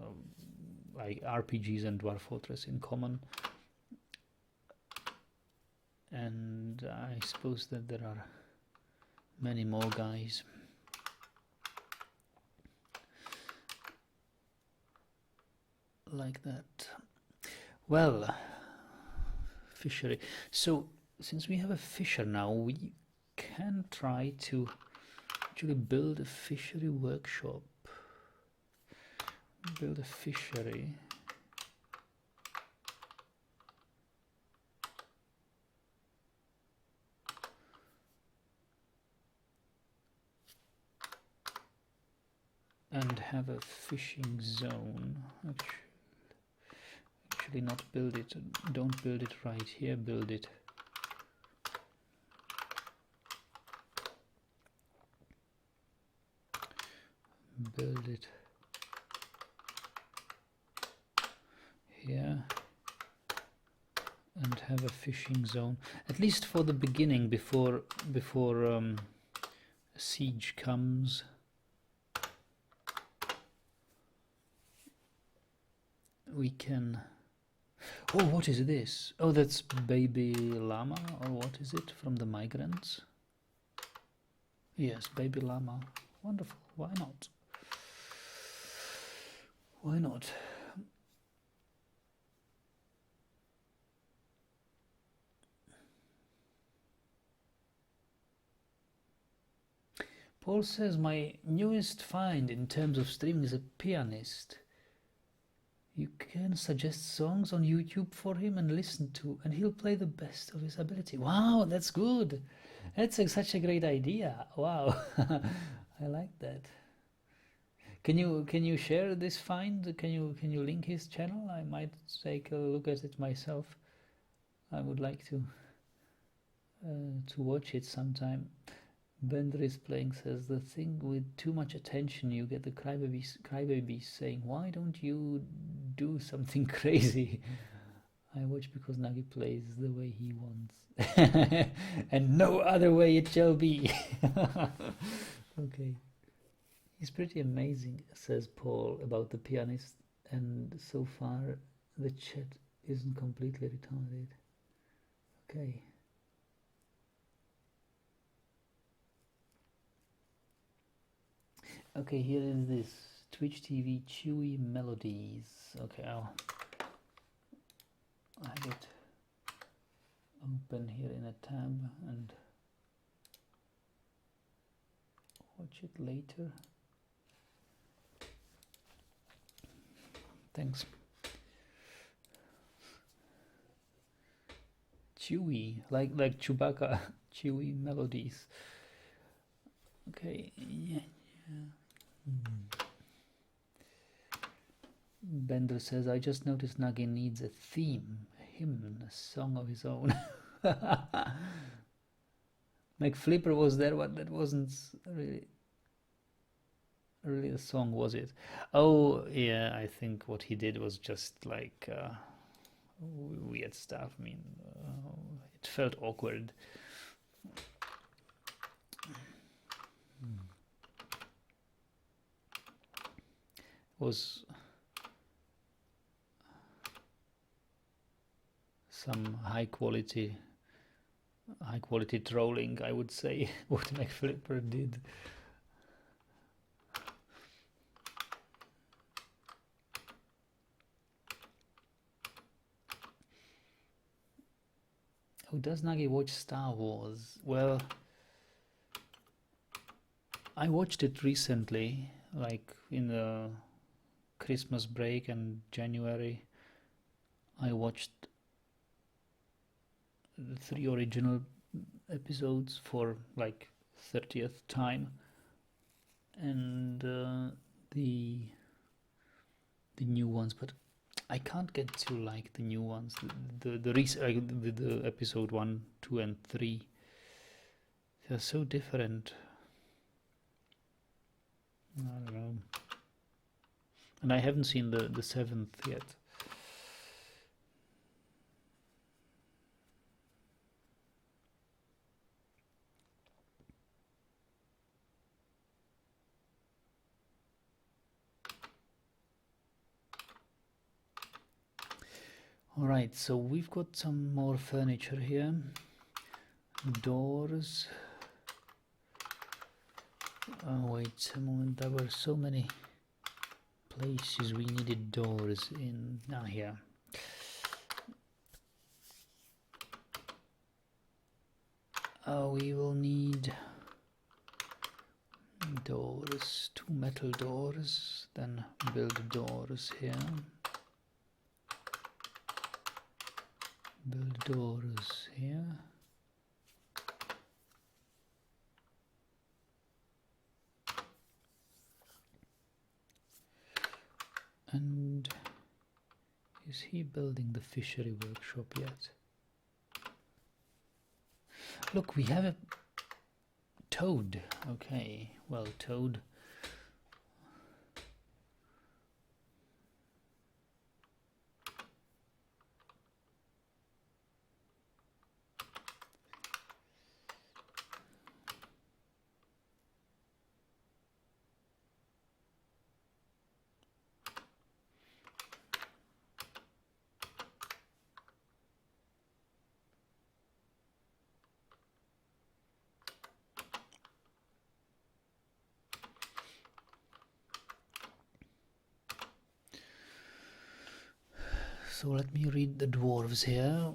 like RPGs and Dwarf Fortress in common, and I suppose that there are many more guys. Like that. Well, fishery. So since we have a fisher now, we can try to actually build a fishery workshop. Build a fishery. And have a fishing zone. Actually not build it. Don't build it right here, build it. Build it here and have a fishing zone, at least for the beginning, before siege comes. We can. Oh, what is this? Oh, that's baby llama, or what is it, from the Migrants? Yes, baby llama. Wonderful. Why not? Why not? Paul says my newest find in terms of streaming is a pianist. You can suggest songs on YouTube for him and listen to, and he'll play the best of his ability. Wow, that's good. That's such a great idea. Wow, I like that. Can you share this find? Can you link his channel? I might take a look at it myself. I would like to watch it sometime. Bender is playing says the thing with too much attention, you get the crybabies saying, "Why don't you do something crazy?" I watch because Nagi plays the way he wants, and no other way it shall be. Okay. He's pretty amazing, says Paul about the pianist, and so far the chat isn't completely retarded. Okay. Okay, here is this Twitch TV Chewy Melodies. Okay, I'll have it open here in a tab and watch it later. Thanks. Chewy, like Chewbacca, Chewy Melodies. Okay, yeah. Bender says, I just noticed Nagi needs a theme, a hymn, a song of his own. McFlipper was there, but that wasn't really a song, was it? Oh, yeah, I think what he did was just like weird stuff. I mean, it felt awkward. Was some high quality trolling, I would say, what McFlipper did. Oh, does Nagi watch Star Wars? Well, I watched it recently, like in the Christmas break and January. I watched the 3 original episodes for like 30th time, and the new ones, but I can't get to like the new ones. The episode 1, 2, and 3. They're so different. I don't know. And I haven't seen the 7th yet. Alright, so we've got some more furniture here. Doors. Oh, wait a moment, there were so many places we needed doors in. Ah, here. We will need doors, 2 metal doors, then build doors here. Build doors here. And is he building the fishery workshop yet? Look, we have a toad. Okay, well, toad. So let me read the dwarves here.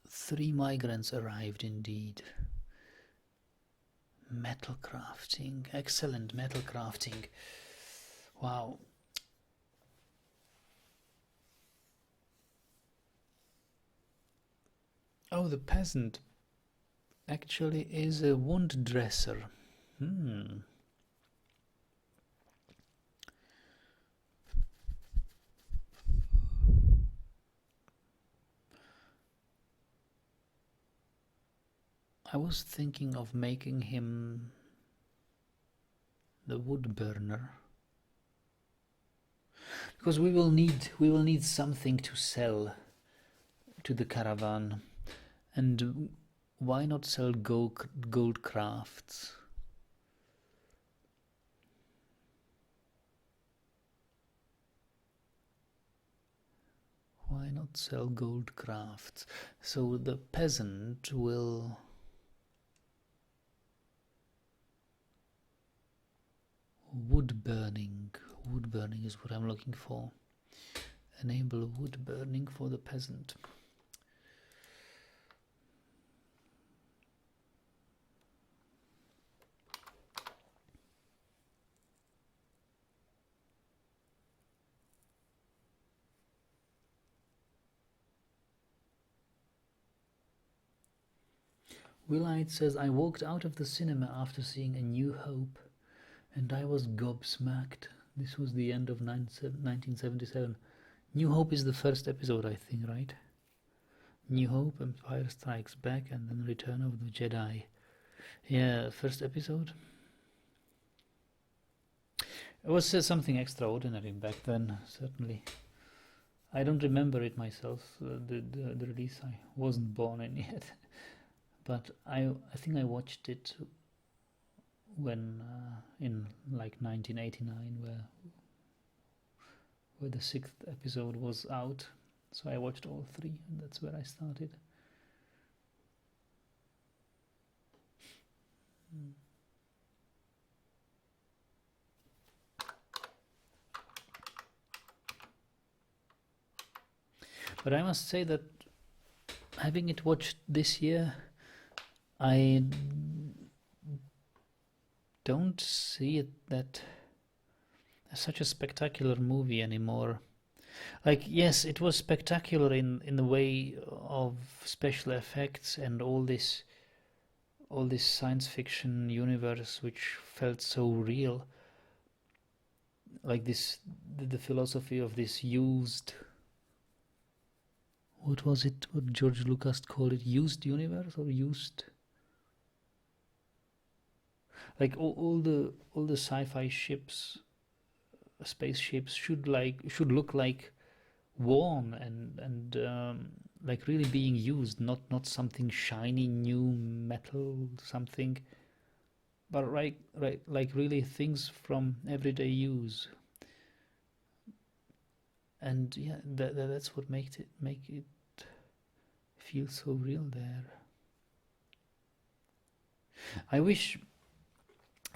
3 migrants arrived indeed. Metal crafting, excellent metal crafting. Wow. Oh, the peasant actually is a wound dresser. I was thinking of making him the wood burner, because we will need something to sell to the caravan, and why not sell gold crafts? Why not sell gold crafts? So the peasant will wood burning is what I'm looking for. Enable wood burning for the peasant. Willite says, I walked out of the cinema after seeing A New Hope, and I was gobsmacked. This was the end of 1977. New Hope is the first episode, I think, right? New Hope, Empire Strikes Back, and then Return of the Jedi. Yeah, first episode. It was something extraordinary back then, certainly. I don't remember it myself, the release. I wasn't born in yet. But I think I watched it when in like 1989, where the 6th episode was out. So I watched all 3, and that's where I started. But I must say that having it watched this year, I don't see it that as such a spectacular movie anymore. Like, yes, it was spectacular in the way of special effects and all this science fiction universe which felt so real. Like the philosophy of this used, what was it, what George Lucas called it, used universe, or used, like all the sci-fi ships, spaceships should look like worn and like really being used, not something shiny new metal something, but like really things from everyday use. And yeah, that's what make it feel so real there. I wish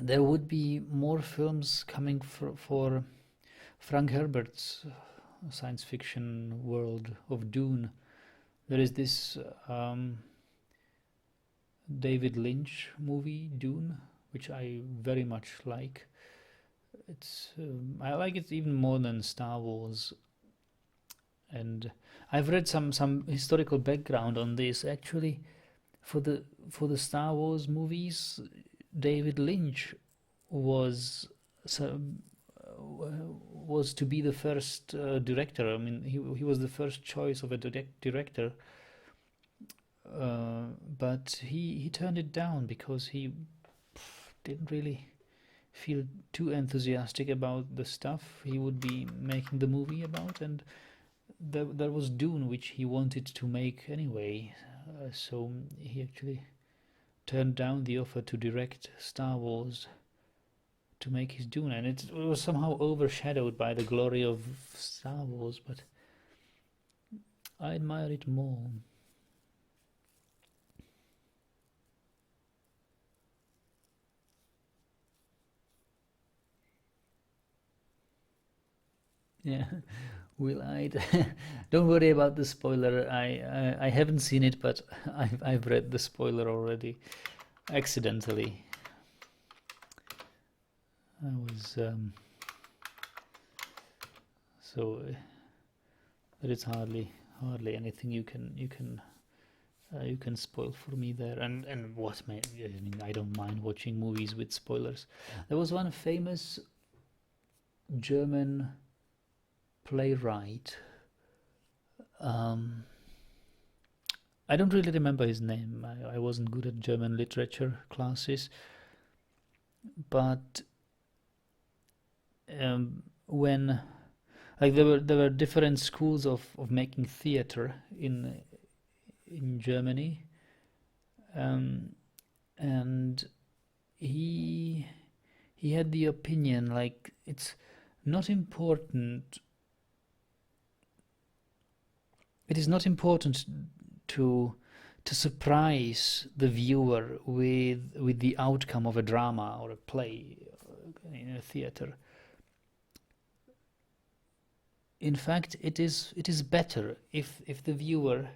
there would be more films coming for Frank Herbert's science fiction world of Dune. There is this David Lynch movie, Dune, which I very much like. It's I like it even more than Star Wars. And I've read some historical background on this. Actually, for the Star Wars movies, David Lynch was to be the first director. I mean, he was the first choice of a director, but he turned it down because he didn't really feel too enthusiastic about the stuff he would be making the movie about, and there was Dune, which he wanted to make anyway, so he actually turned down the offer to direct Star Wars to make his Dune, and it was somehow overshadowed by the glory of Star Wars, but I admire it more. Yeah, will I? Don't worry about the spoiler. I haven't seen it, but I've read the spoiler already, accidentally. I was so that it's hardly anything you can You can spoil for me there, and what I mean, I don't mind watching movies with spoilers. There was one famous German playwright. I don't really remember his name. I wasn't good at German literature classes, but when like there were different schools of making theater in Germany, and he had the opinion like it's not important. It is not important to surprise the viewer with the outcome of a drama or a play in a theater. In fact, it is better if the viewer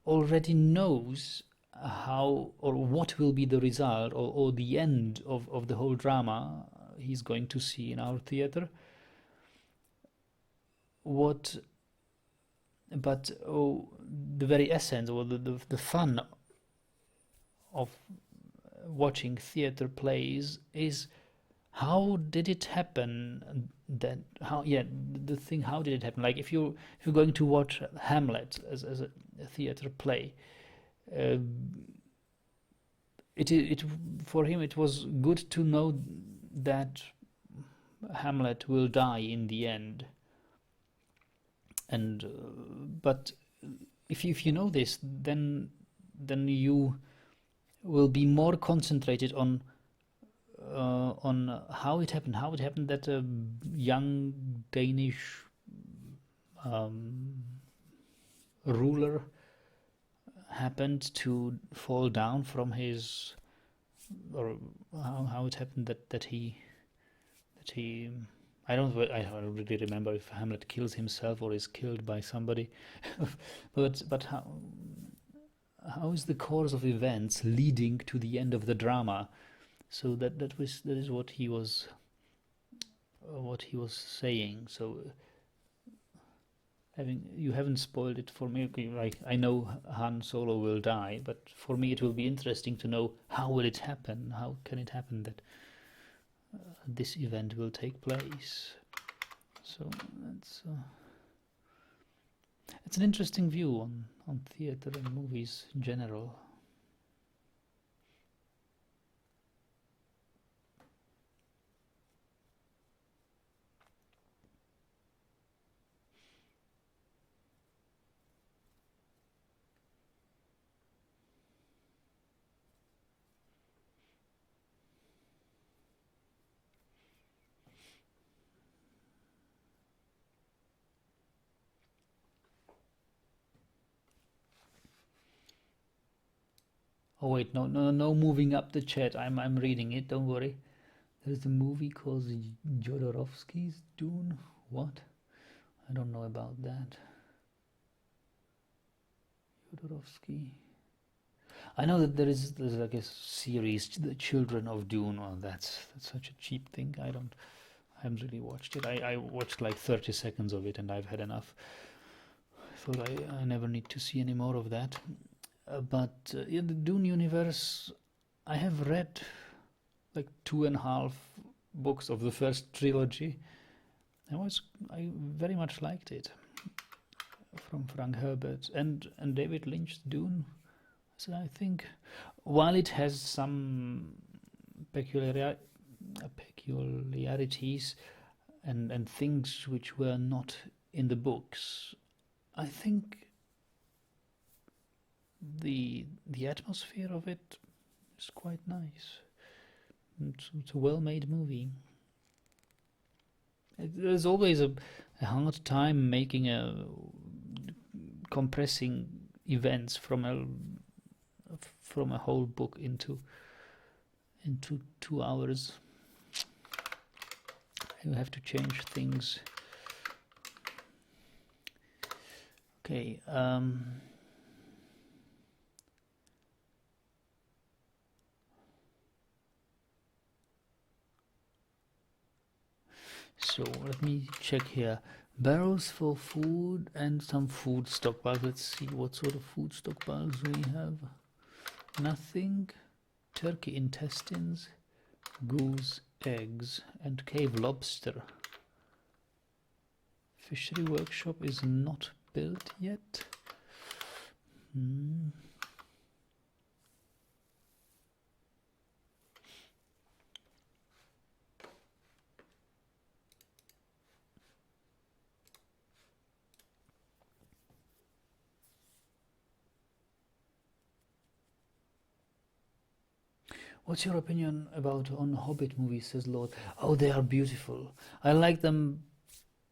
already knows how or what will be the result or the end of the whole drama he's going to see in our theater. But the very essence or the fun of watching theater plays is how did it happen, that how did it happen, like if you're going to watch Hamlet as a theater play, it for him it was good to know that Hamlet will die in the end, and but if you know this, then you will be more concentrated on how it happened that a young Danish ruler happened to fall down from his, or how it happened that he I don't really remember if Hamlet kills himself or is killed by somebody, but how is the course of events leading to the end of the drama? So that is what he was saying. So you haven't spoiled it for me. Like I know Han Solo will die, but for me it will be interesting to know how will it happen. How can it happen that this event will take place? So it's an interesting view on theater and movies in general. Oh wait, no moving up the chat. I'm reading it. Don't worry. There's a movie called Jodorowsky's Dune. What? I don't know about that. Jodorowsky. I know that there's like a series, The Children of Dune. Oh, that's such a cheap thing. I haven't really watched it. I watched like 30 seconds of it and I've had enough. I thought I never need to see any more of that. But in the Dune universe, I have read like 2.5 books of the first trilogy. I very much liked it, from Frank Herbert and David Lynch's Dune. So I think while it has some peculiarities and things which were not in the books, I think the atmosphere of it is quite nice. It's a well-made movie. There's always a hard time compressing events from a whole book into 2 hours. You have to change things. Okay. So let me check here. Barrels for food and some food stockpiles. Let's see what sort of food stockpiles we have. Nothing. Turkey intestines, goose eggs, and cave lobster. Fishery workshop is not built yet. What's your opinion about on Hobbit movies, says Lord? Oh, they are beautiful. I like them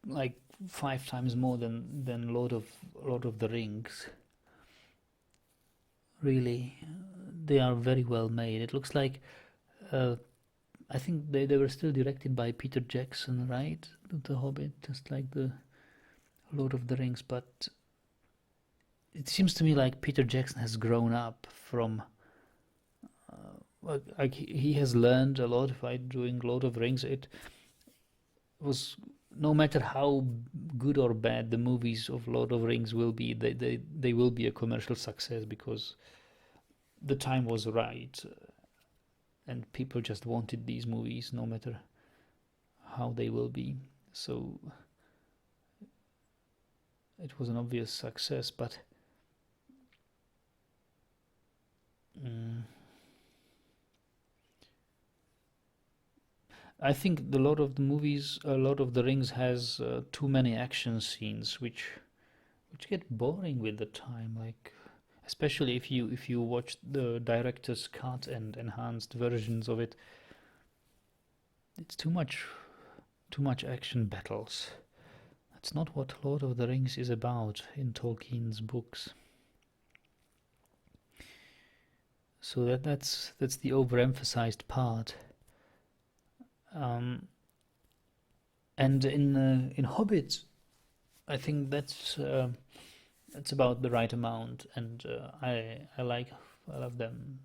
like 5 times more than Lord of the Rings. Really, they are very well made. It looks like I think they were still directed by Peter Jackson, right? The Hobbit, just like the Lord of the Rings, but it seems to me like Peter Jackson has grown up from like he has learned a lot by doing Lord of the Rings. It was, no matter how good or bad the movies of Lord of the Rings will be, they will be a commercial success because the time was right and people just wanted these movies no matter how they will be. So it was an obvious success, but I think a lot of the Rings has too many action scenes, which get boring with the time. Like, especially if you watch the director's cut and enhanced versions of it, it's too much action battles. That's not what Lord of the Rings is about in Tolkien's books. So that's the overemphasized part. And in Hobbit, I think that's about the right amount, and I love them.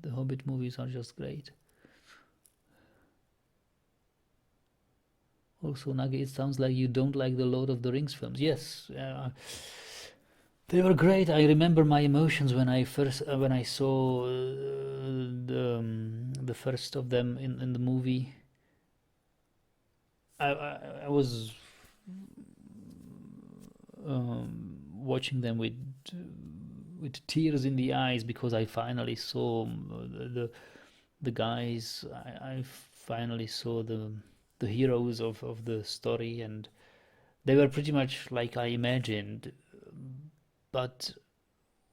The Hobbit movies are just great. Also, Nagi, it sounds like you don't like the Lord of the Rings films. Yes, they were great. I remember my emotions when I saw the first of them in the movie. I was watching them with tears in the eyes because I finally saw the guys. I finally saw the heroes of the story, and they were pretty much like I imagined, but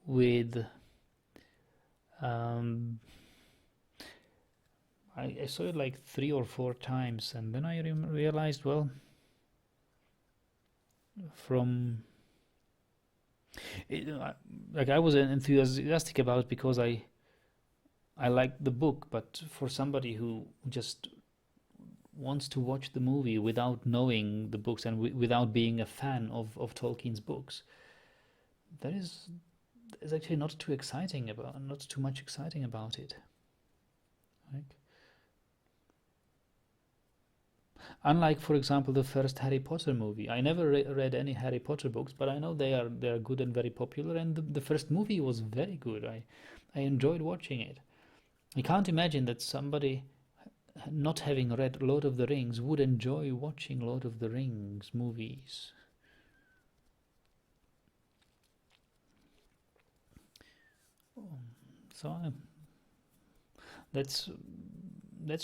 with I saw it like 3 or 4 times, and then I realized, well, from like I was enthusiastic about it because I liked the book, but for somebody who just wants to watch the movie without knowing the books and without being a fan of Tolkien's books, that is actually not too much exciting about it. Like, unlike, for example, the first Harry Potter movie. I never read any Harry Potter books, but I know they are good and very popular, and the first movie was very good. I enjoyed watching it. I can't imagine that somebody not having read Lord of the Rings would enjoy watching Lord of the Rings movies. So that's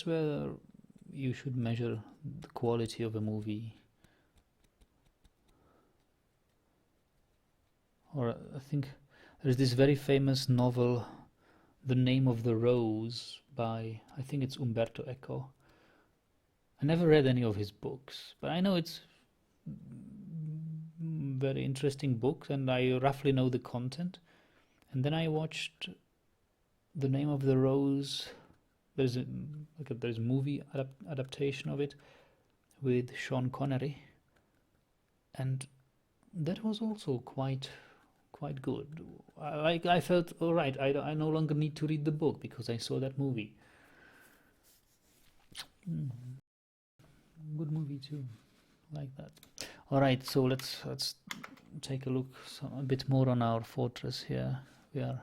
where you should measure the quality of a movie. Or I think there's this very famous novel, The Name of the Rose, by, I think it's Umberto Eco. I never read any of his books, but I know it's very interesting book, and I roughly know the content. And then I watched The Name of the Rose. There's a movie adaptation of it with Sean Connery, and that was also quite good. I felt all right. I no longer need to read the book because I saw that movie. Good movie too. like that. All right, so let's take a look a bit more on our fortress here. We are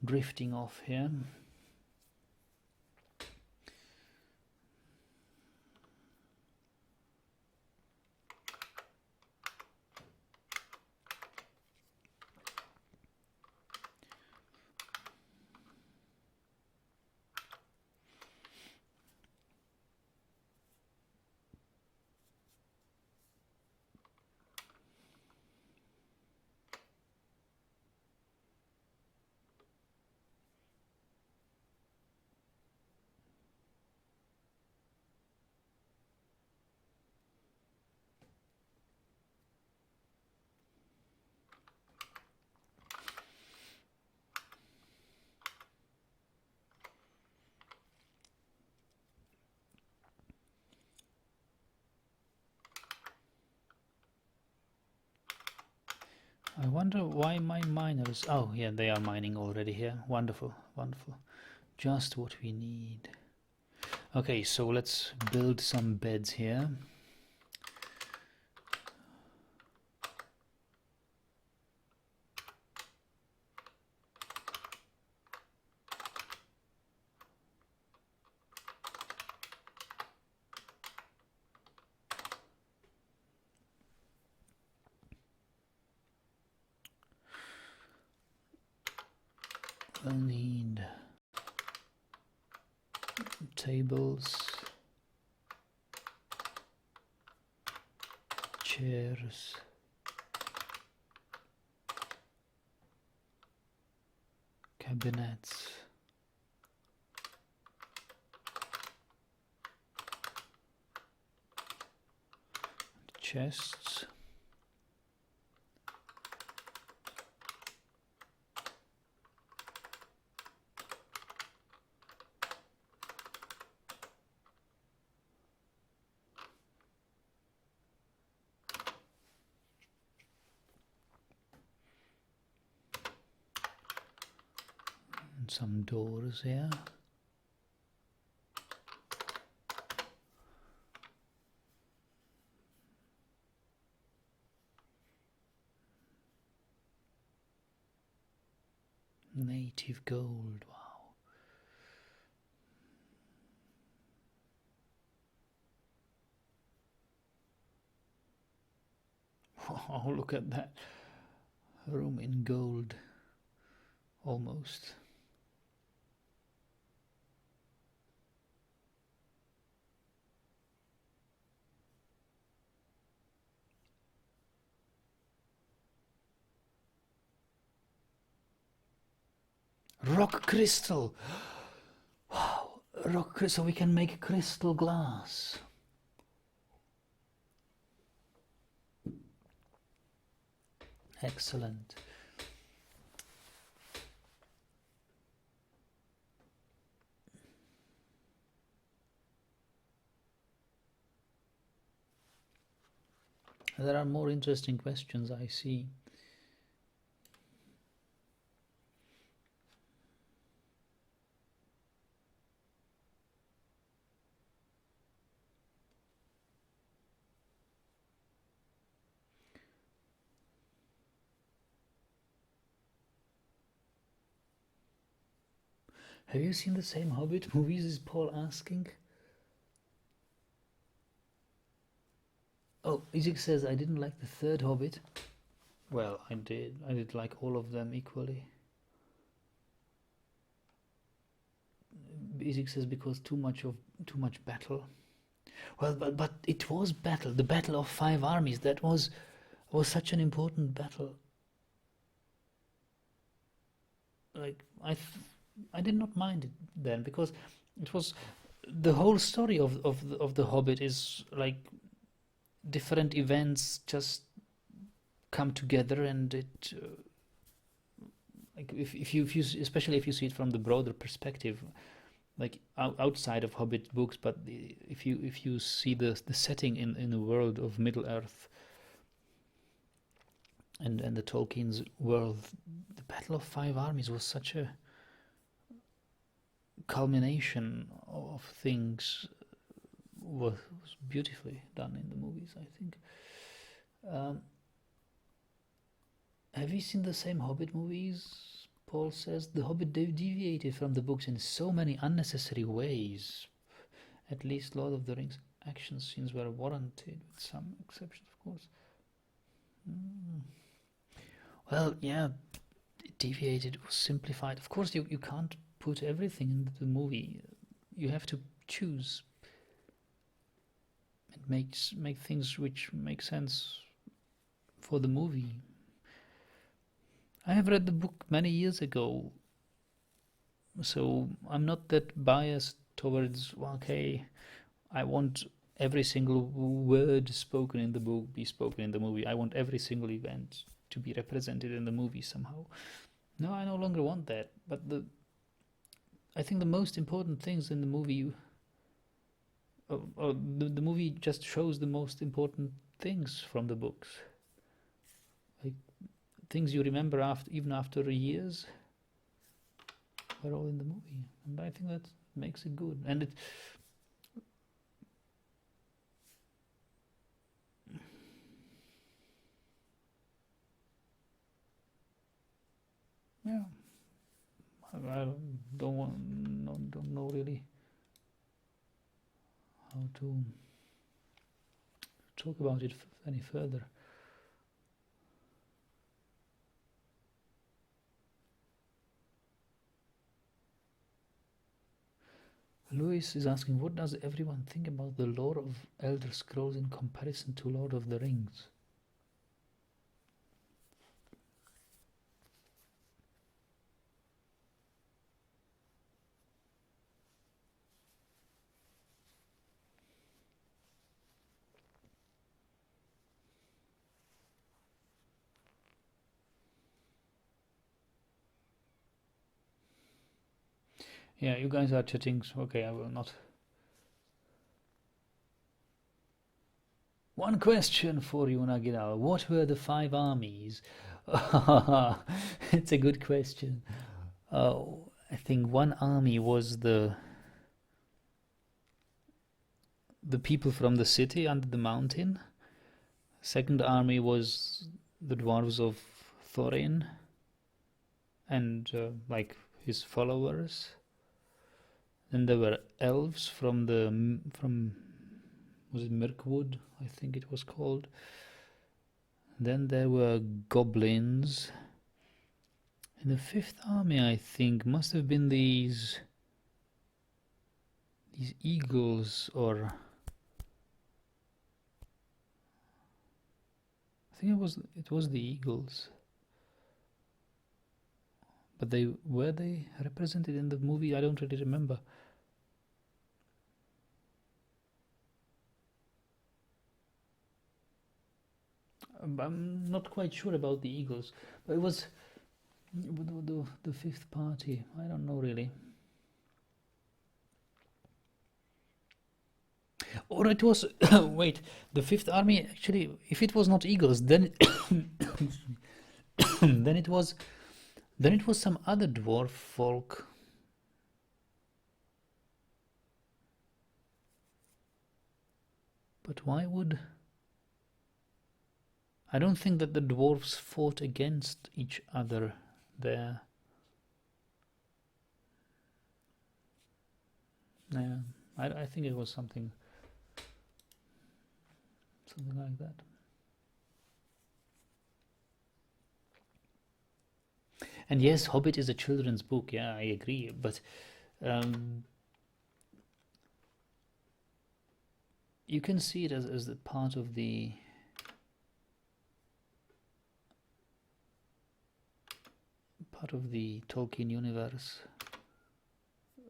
drifting off here. I wonder why my miners... Oh, yeah, they are mining already here. Wonderful, wonderful. Just what we need. Okay, so let's build some beds here. We'll need tables, chairs, cabinets, chests. And some doors here. Native gold, wow. Oh, look at that. Room in gold. Almost. Rock crystal! Wow, rock crystal, we can make crystal glass. Excellent. There are more interesting questions, I see. Have you seen the same Hobbit movies, is Paul asking? Oh, Isaac says, I didn't like the third Hobbit. Well, I did. I did like all of them equally. Isaac says because too much battle. Well, but it was battle. The Battle of Five Armies. That was such an important battle. Like I did not mind it then, because it was the whole story of the Hobbit is like different events just come together, and it like if you especially if you see it from the broader perspective, like outside of Hobbit books, but if you see the setting in the world of Middle Earth and the Tolkien's world, the Battle of Five Armies was such a culmination of things was beautifully done in the movies, I think. Have you seen the same Hobbit movies? Paul says the Hobbit deviated from the books in so many unnecessary ways. At least Lord of the Rings action scenes were warranted, with some exceptions, of course. Well, yeah, it deviated, it was simplified. Of course, you can't put everything into the movie. You have to choose and make things which make sense for the movie. I have read the book many years ago, so I'm not that biased towards, okay, I want every single word spoken in the book be spoken in the movie. I want every single event to be represented in the movie somehow. No, I no longer want that. But I think the most important things in the movie, the movie just shows the most important things from the books. Like things you remember even after years are all in the movie, and I think that makes it good. And it yeah, I don't know really how to talk about it any further. Louis is asking, what does everyone think about the lore of Elder Scrolls in comparison to Lord of the Rings? Yeah, you guys are chatting, so okay, I will not. One question for you, Nagidal. What were the 5 armies? It's a good question. I think one army was the people from the city under the mountain. Second army was the dwarves of Thorin and like his followers. Then there were elves from was it Mirkwood, I think it was called. Then there were goblins. And the 5th army, I think, must have been these eagles, or I think it was the eagles. But were they represented in the movie? I don't really remember. I'm not quite sure about the eagles, but it was the 5th party. I don't know really. Or it was wait, the 5th army actually. If it was not eagles, then then it was some other dwarf folk. But why would? I don't think that the dwarves fought against each other there. Yeah, I think it was something like that. And yes, Hobbit is a children's book. Yeah, I agree. But you can see it as the part of the Tolkien universe.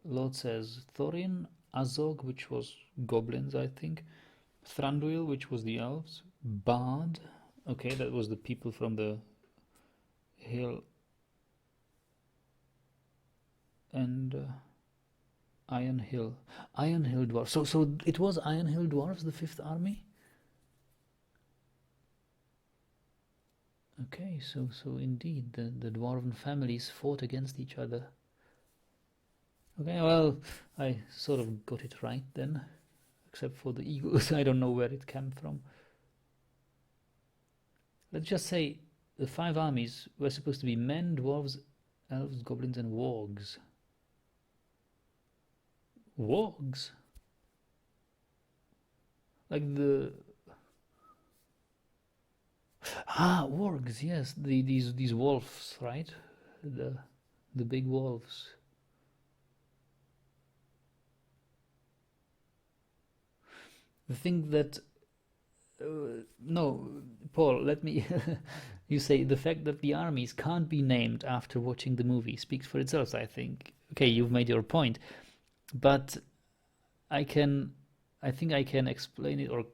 Lord says Thorin, Azog, which was goblins, I think, Thranduil, which was the elves, Bard, okay, that was the people from the hill, and Iron Hill dwarves. So it was Iron Hill dwarves, the 5th army. Okay, so indeed the dwarven families fought against each other. Okay, well, I sort of got it right then. except for the eagles. I don't know where it came from. Let's just say the 5 armies were supposed to be men, dwarves, elves, goblins, and wargs. Wargs? Like the... wargs, yes. These wolves, right? The big wolves. The thing that... no, Paul, let me... you say the fact that the armies can't be named after watching the movie speaks for itself, I think. Okay, you've made your point. But I think I can explain it, or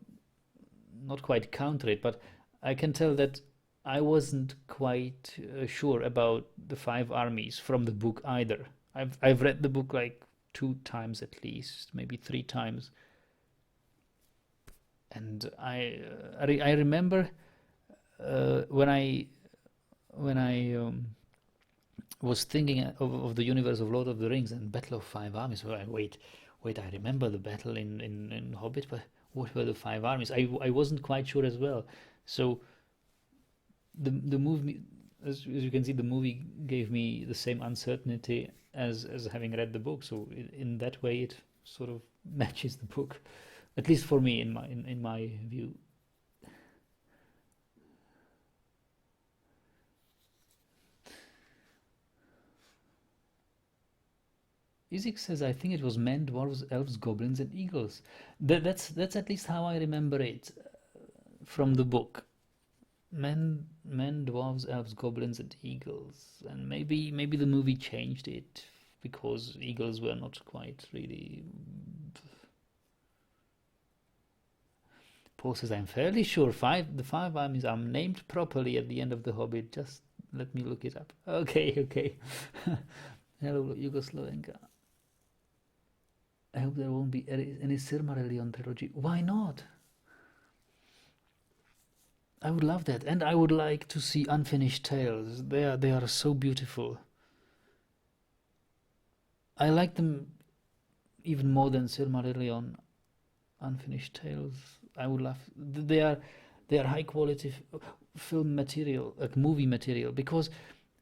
not quite counter it, but I can tell that I wasn't quite sure about the 5 armies from the book either. I've read the book like 2 times at least, maybe 3 times, and I remember when I was thinking of the universe of Lord of the Rings and Battle of 5 Armies. Well, wait, I remember the battle in Hobbit, but what were the 5 armies? I wasn't quite sure as well. So the movie, as you can see, the movie gave me the same uncertainty as having read the book. So in that way, it sort of matches the book, at least for me, in my view. Isaac says, I think it was men, dwarves, elves, goblins, and eagles. That's at least how I remember it from the book. Men, dwarves, elves, goblins, and eagles. And maybe the movie changed it because eagles were not quite really... Paul says, I'm fairly sure the 5 armies are named properly at the end of The Hobbit. Just let me look it up. Okay. Hello, Yugoslavenka. I hope there won't be any Silmarillion trilogy. Why not? I would love that, and I would like to see Unfinished Tales. They are so beautiful. I like them even more than Silmarillion. Unfinished Tales. I would love. They are high quality film material, like movie material, because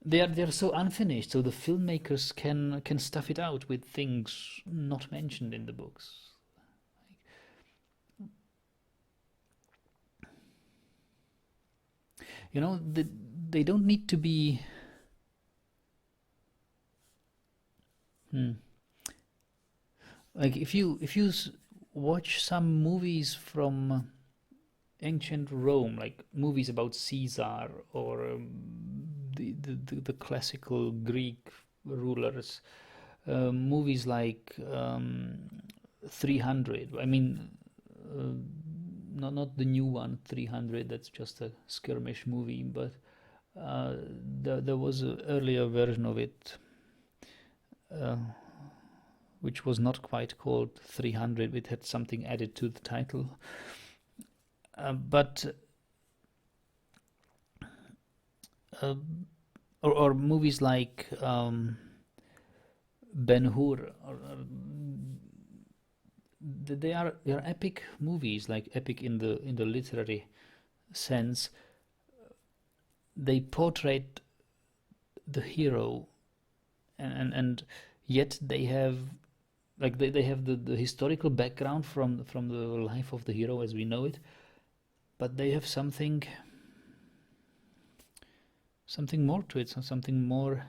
they are so unfinished. So the filmmakers can stuff it out with things not mentioned in the books. You know, they don't need to be. Like if you watch some movies from ancient Rome, like movies about Caesar or the classical Greek rulers, movies like 300. I mean, not the new one, 300. That's just a skirmish movie, but there was an earlier version of it, which was not quite called 300. It had something added to the title. Or movies like Ben-Hur, they are epic movies, like epic in the literary sense. They portrait the hero, and yet they have they have the historical background from the life of the hero as we know it, but they have something more to it, something more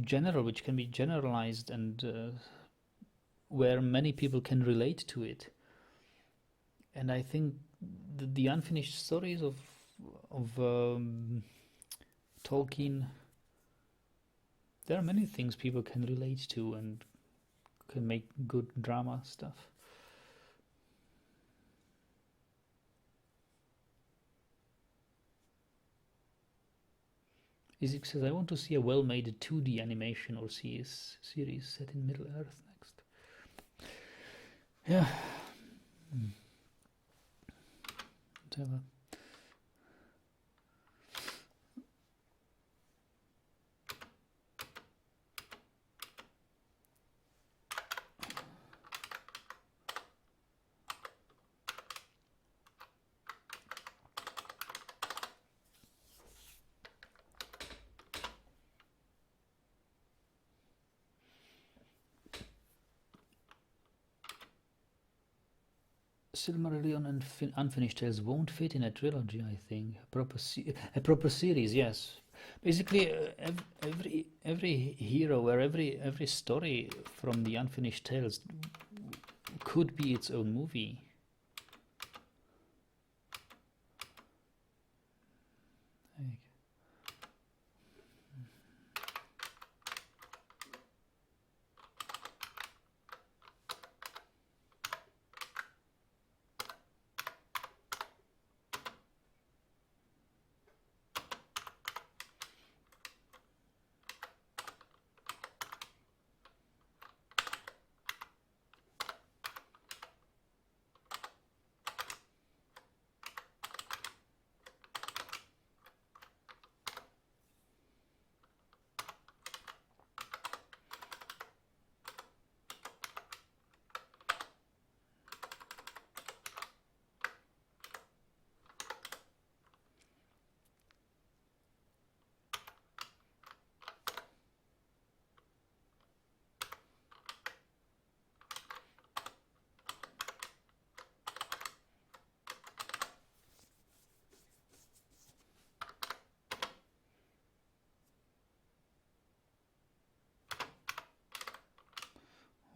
general, which can be generalized, and where many people can relate to it. And I think the unfinished stories of Tolkien, there are many things people can relate to and can make good drama stuff. Isaac says, I want to see a well-made 2D animation or series set in Middle-earth next. Yeah. Whatever. Silmarillion and Unfinished Tales won't fit in a trilogy, I think. A proper series, yes. Basically, every hero or every story from the Unfinished Tales could be its own movie.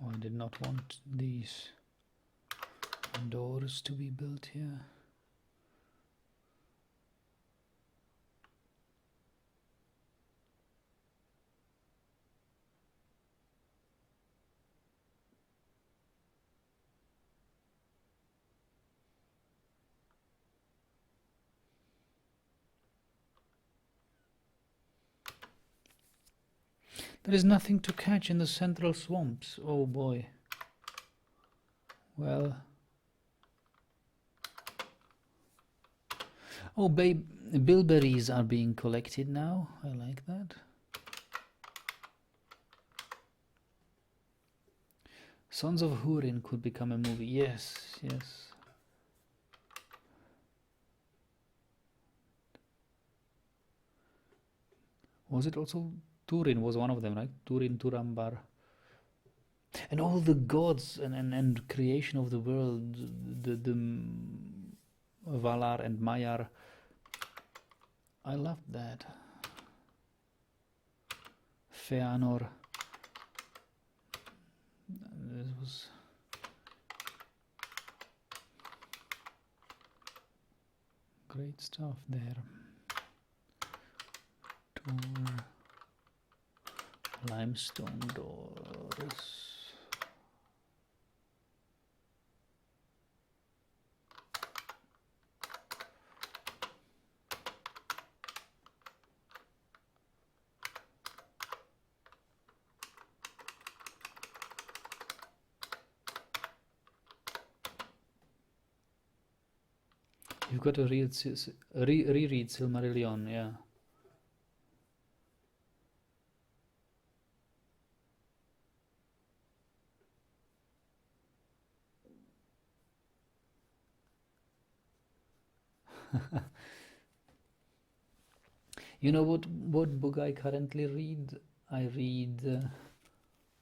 Oh, I did not want these doors to be built here. There is nothing to catch in the central swamps. Oh boy. Well. Oh, bilberries are being collected now. I like that. Sons of Húrin could become a movie. Yes, yes. Was it also Turin was one of them, right? Turin, Turambar. And all the gods and creation of the world, the Valar and Maiar. I loved that. Feanor. This was great stuff there. Door. Limestone doors. You've got to reread Silmarillion, yeah. You know what book I currently read? I read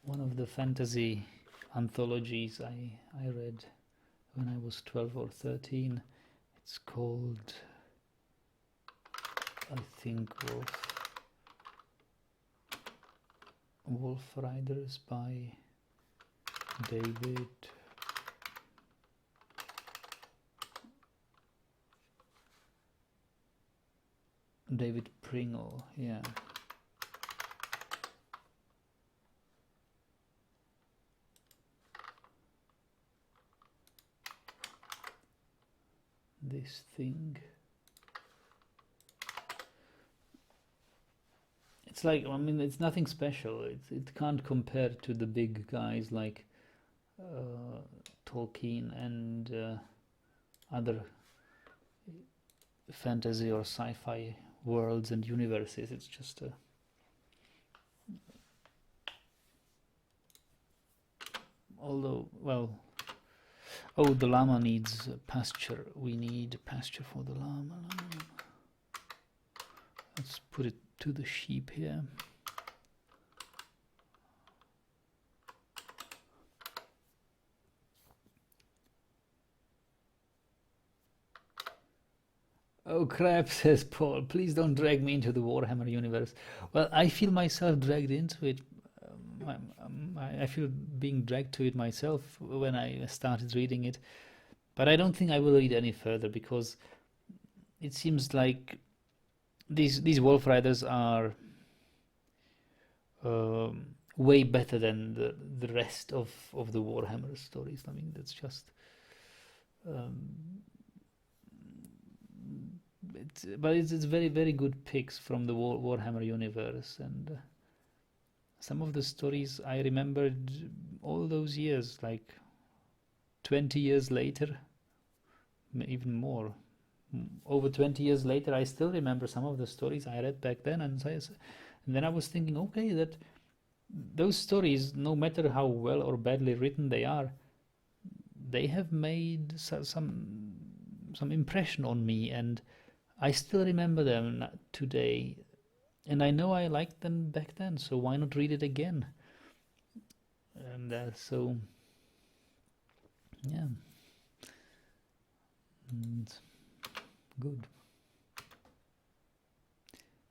one of the fantasy anthologies I read when I was 12 or 13. It's called, I think, Wolf Riders by David Pringle, yeah. This thing. It's like, I mean, it's nothing special. It can't compare to the big guys like Tolkien and other fantasy or sci-fi worlds and universes. It's just a although, well, oh, the llama needs pasture. We need pasture for the llama. Let's put it to the sheep here. Oh crap, says Paul. Please don't drag me into the Warhammer universe. Well, I feel myself dragged into it. I feel being dragged to it myself when I started reading it. But I don't think I will read any further because it seems like these Wolf Riders are way better than the rest of the Warhammer stories. I mean, that's just. It's very very good picks from the Warhammer universe, and some of the stories I remembered all those years, like 20 years later, even more, over 20 years later, I still remember some of the stories I read back then, and then I was thinking, okay, that those stories, no matter how well or badly written they are, they have made some impression on me, and I still remember them today, and I know I liked them back then, so why not read it again? And so, yeah, and good.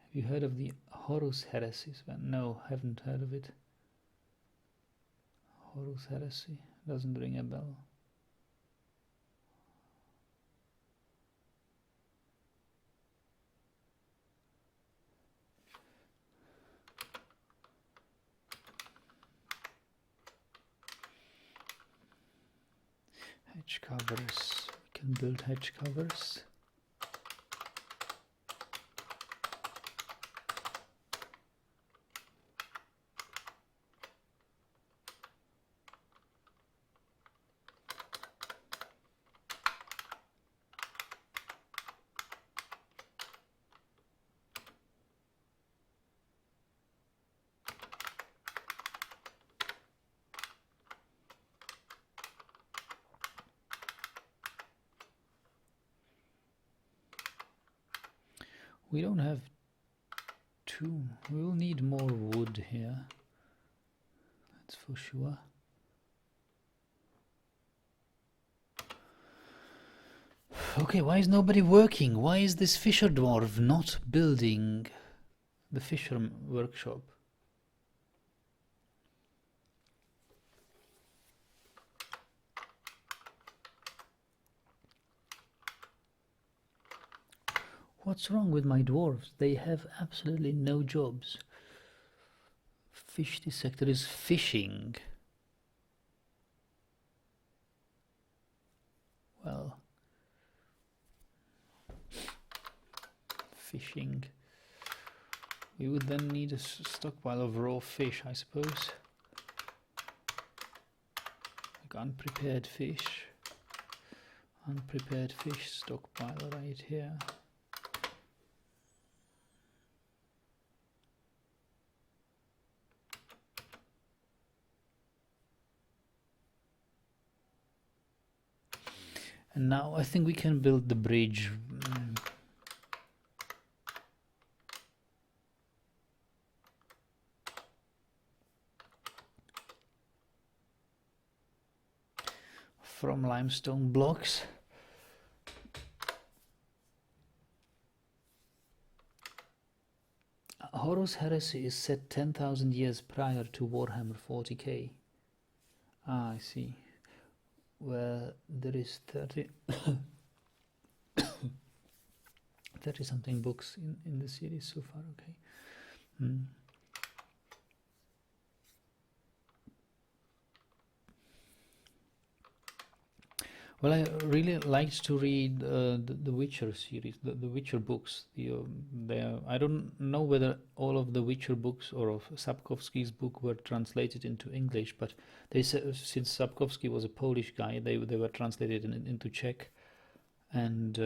Have you heard of the Horus heresies? Well, no, haven't heard of it. Horus heresy doesn't ring a bell. Hedge covers. We can build hedge covers. We don't have two. We will need more wood here. That's for sure. Okay, why is nobody working? Why is this fisher dwarf not building the fisher workshop? What's wrong with my dwarves? They have absolutely no jobs. Fish dissector is fishing. Well, fishing. We would then need a stockpile of raw fish, I suppose. Like unprepared fish. Unprepared fish stockpile right here. And now I think we can build the bridge. From limestone blocks. Horus Heresy is set 10,000 years prior to Warhammer 40k. Ah, I see. Well, there is 30 something books in the series so far. Okay. Well, I really liked to read the Witcher series, the Witcher books. I don't know whether all of the Witcher books or of Sapkowski's book were translated into English, but they said, since Sapkowski was a Polish guy, they were translated into Czech, and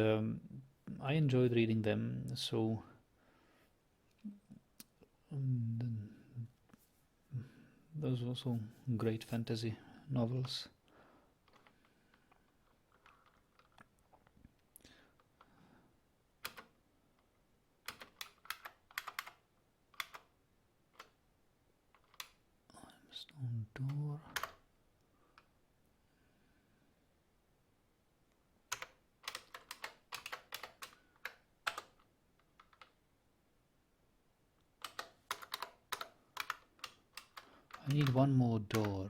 I enjoyed reading them. So those are also great fantasy novels. Stone door. I need one more door.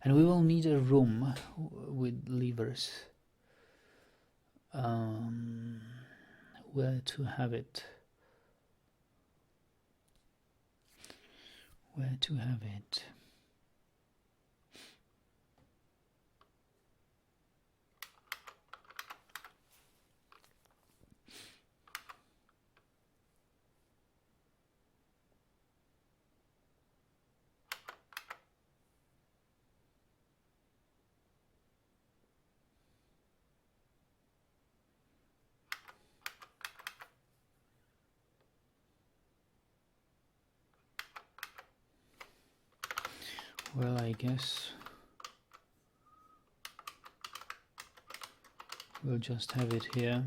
And we will need a room with levers. Where to have it? Where to have it? Well, I guess we'll just have it here.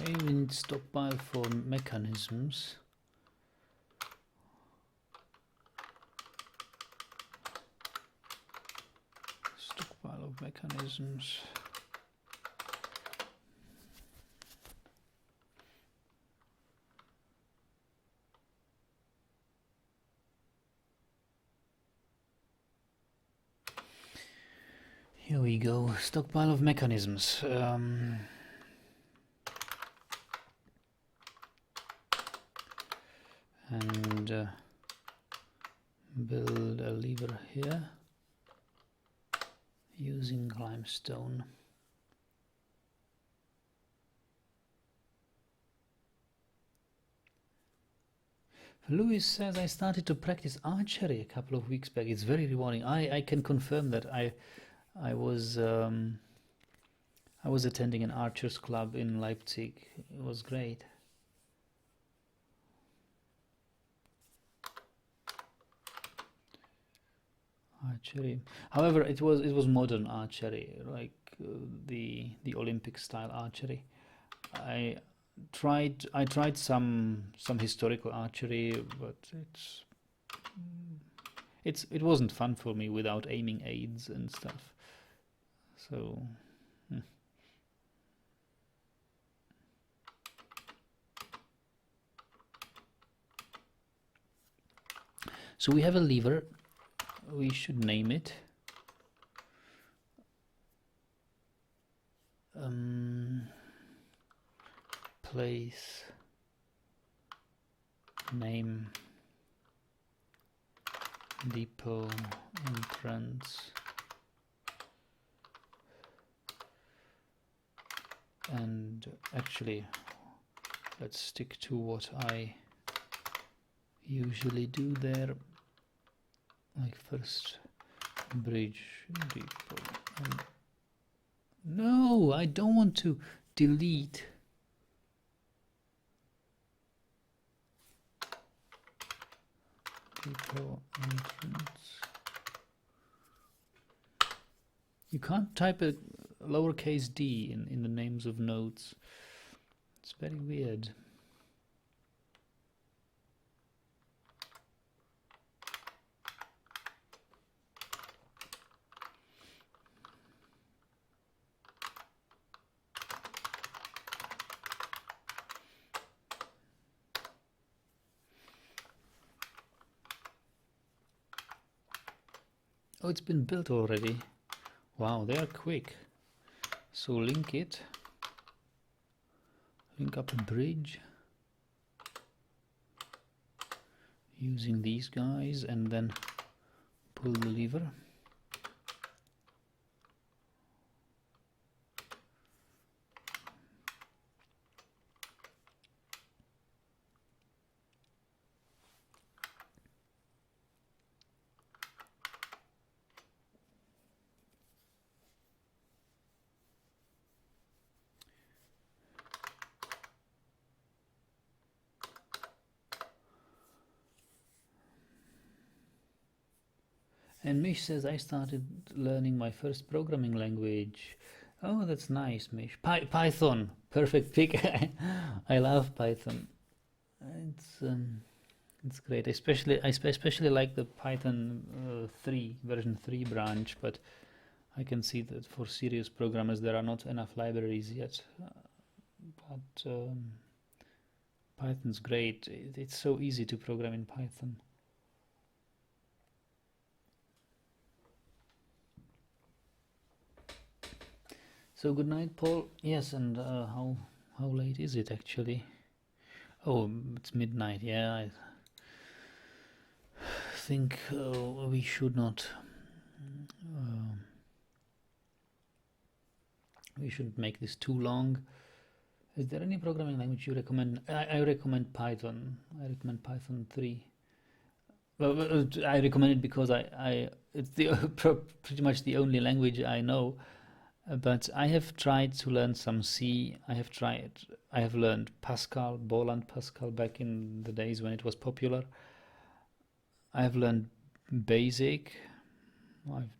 Okay, we need stockpile for mechanisms. Stockpile of mechanisms. Here we go, stockpile of mechanisms. And build a lever here using limestone. Louis says I started to practice archery a couple of weeks back. It's very rewarding. I can confirm that I was attending an archers club in Leipzig. It was great. Archery. However, it was modern archery, like the Olympic style archery. I tried some historical archery, but it wasn't fun for me without aiming aids and stuff. So so we have a lever. We should name it. Place name depot entrance and actually let's stick to what I usually do there, like first bridge depot. No, I don't want to delete. Depot entrance. You can't type a lowercase d in the names of nodes. It's very weird. Oh, it's been built already. Wow, they are quick. So link it. Link up a bridge. Using these guys and then pull the lever. And Mish says, I started learning my first programming language. Oh, that's nice, Mish. Python, perfect pick. I love Python. It's great. I especially like the Python 3 version 3 branch, but I can see that for serious programmers there are not enough libraries yet. But Python's great. It's so easy to program in Python. So good night, Paul. Yes, and how late is it actually? Oh, it's midnight. Yeah, I think we should not. We shouldn't make this too long. Is there any programming language you recommend? I recommend Python. I recommend Python 3. Well, I recommend it because it's pretty much the only language I know. But I have tried to learn some C. I have learned Pascal, Boland Pascal back in the days when it was popular. I have learned Basic. I've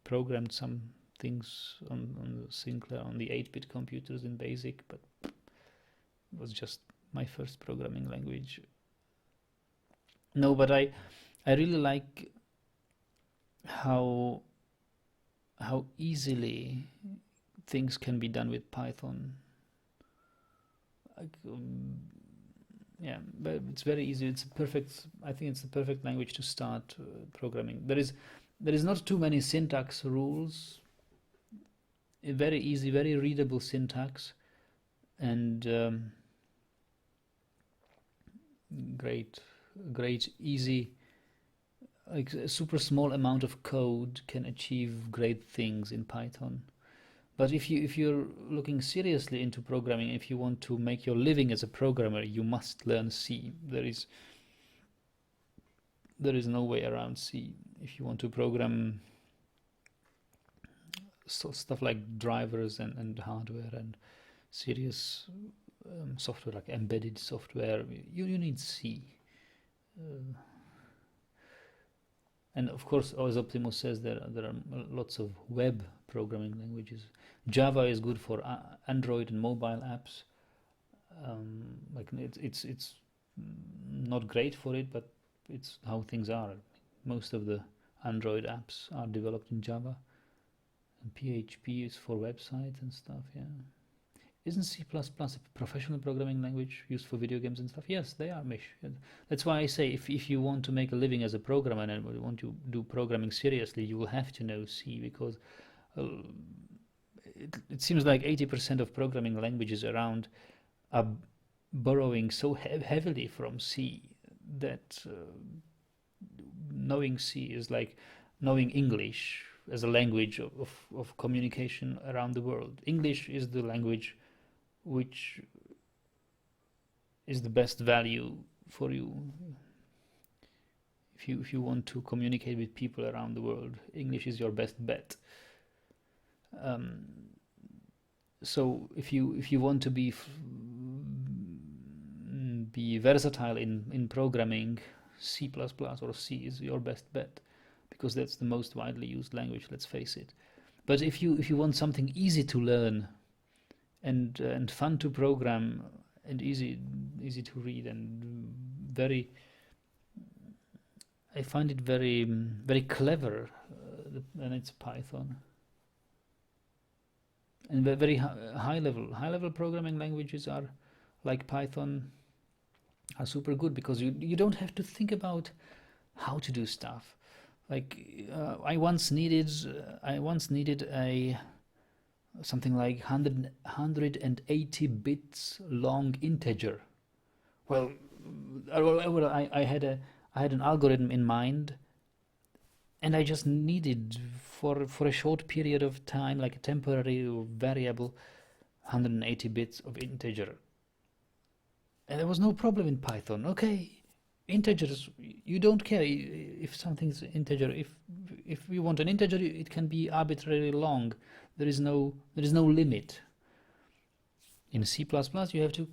programmed some things on the Sinclair, on the 8-bit computers in Basic, but it was just my first programming language. No, but I really like how easily things can be done with Python. Yeah, but it's very easy. It's perfect. I think it's the perfect language to start programming. There is not too many syntax rules. A very easy, very readable syntax, and great, easy. Like a super small amount of code can achieve great things in Python. But if you're looking seriously into programming, if you want to make your living as a programmer, you must learn C. There is no way around C. If you want to program stuff like drivers and hardware and serious software like embedded software, you need C. And of course, as Optimus says, there are lots of web programming languages. Java is good for Android and mobile apps. Like it's not great for it, but it's how things are. Most of the Android apps are developed in Java, and PHP is for websites and stuff. Yeah. Isn't C++ a professional programming language used for video games and stuff? Yes, they are, Mish. That's why I say if you want to make a living as a programmer and want to do programming seriously, you will have to know C, because it seems like 80% of programming languages around are borrowing so heavily from C that knowing C is like knowing English as a language of communication around the world. English is the language which is the best value for you. If you want to communicate with people around the world, English is your best bet. So if you want to be versatile in programming, C++ or C is your best bet, because that's the most widely used language, let's face it. But if you want something easy to learn and fun to program and easy to read and I find it very clever, and it's Python. And very high level programming languages are like Python are super good, because you don't have to think about how to do stuff. Like I once needed a something like 180 bits long integer. Well, I had an algorithm in mind, and I just needed for a short period of time, like a temporary variable, 180 bits of integer, and there was no problem in Python. Okay, integers, you don't care if something's integer. If you want an integer, it can be arbitrarily long. There is no limit. In C++, you have to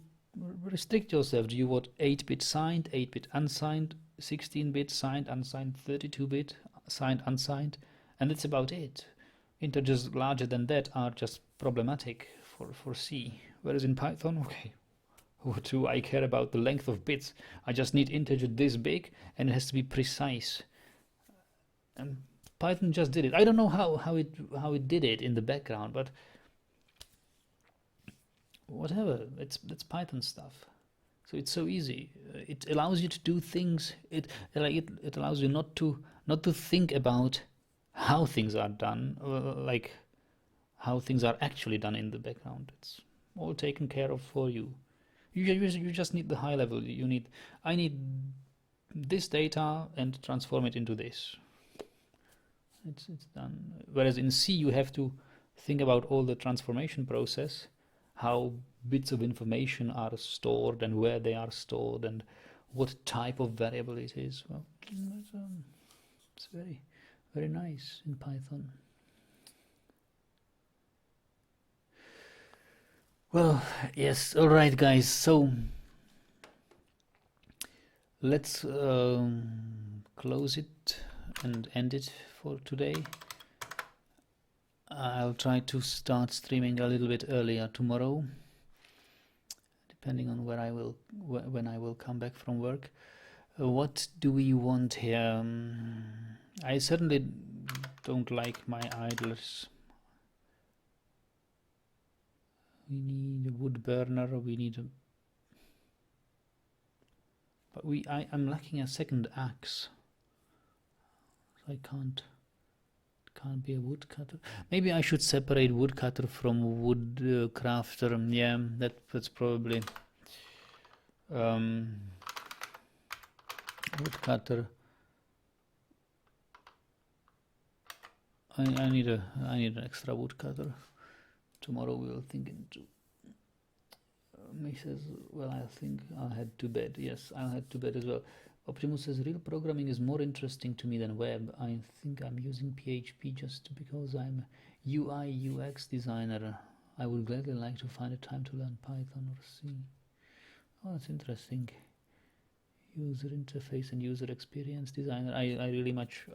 restrict yourself. Do you want 8-bit signed, 8-bit unsigned, 16-bit signed, unsigned, 32-bit signed, unsigned, and that's about it. Integers larger than that are just problematic for C. Whereas in Python, okay, what do I care about the length of bits? I just need integer this big, and it has to be precise. And Python just did it. I don't know how it did it in the background, but whatever. It's Python stuff. So it's so easy. It allows you to do things. It allows you not to think about how things are done, like how things are actually done in the background. It's all taken care of for you. You just need the high level. I need this data and transform it into this. It's done. Whereas in C you have to think about all the transformation process, how bits of information are stored and where they are stored and what type of variable it is. Well, it's very, very nice in Python. Well, yes, all right, guys. So let's close it and end it for today. I'll try to start streaming a little bit earlier tomorrow, depending on when I will come back from work. What do we want here? I certainly don't like my idlers. We need a wood burner. We need a... But I'm lacking a second axe. So I can't be a woodcutter. Maybe I should separate woodcutter from wood crafter. Yeah, that's probably woodcutter. I need an extra woodcutter. Tomorrow we will think into. He says, well, I think I'll head to bed. Yes, I'll head to bed as well. Optimus says, real programming is more interesting to me than web. I think I'm using PHP just because I'm a UI UX designer. I would gladly like to find a time to learn Python or C. Oh, that's interesting. User interface and user experience designer. I really much...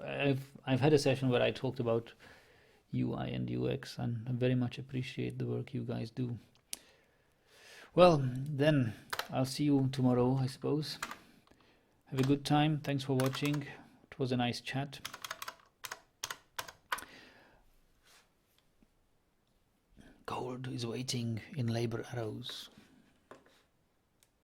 I've had a session where I talked about UI and UX, and I very much appreciate the work you guys do. Well, then I'll see you tomorrow, I suppose. Have a good time. Thanks for watching. It was a nice chat. Gold is waiting in Laborarrows.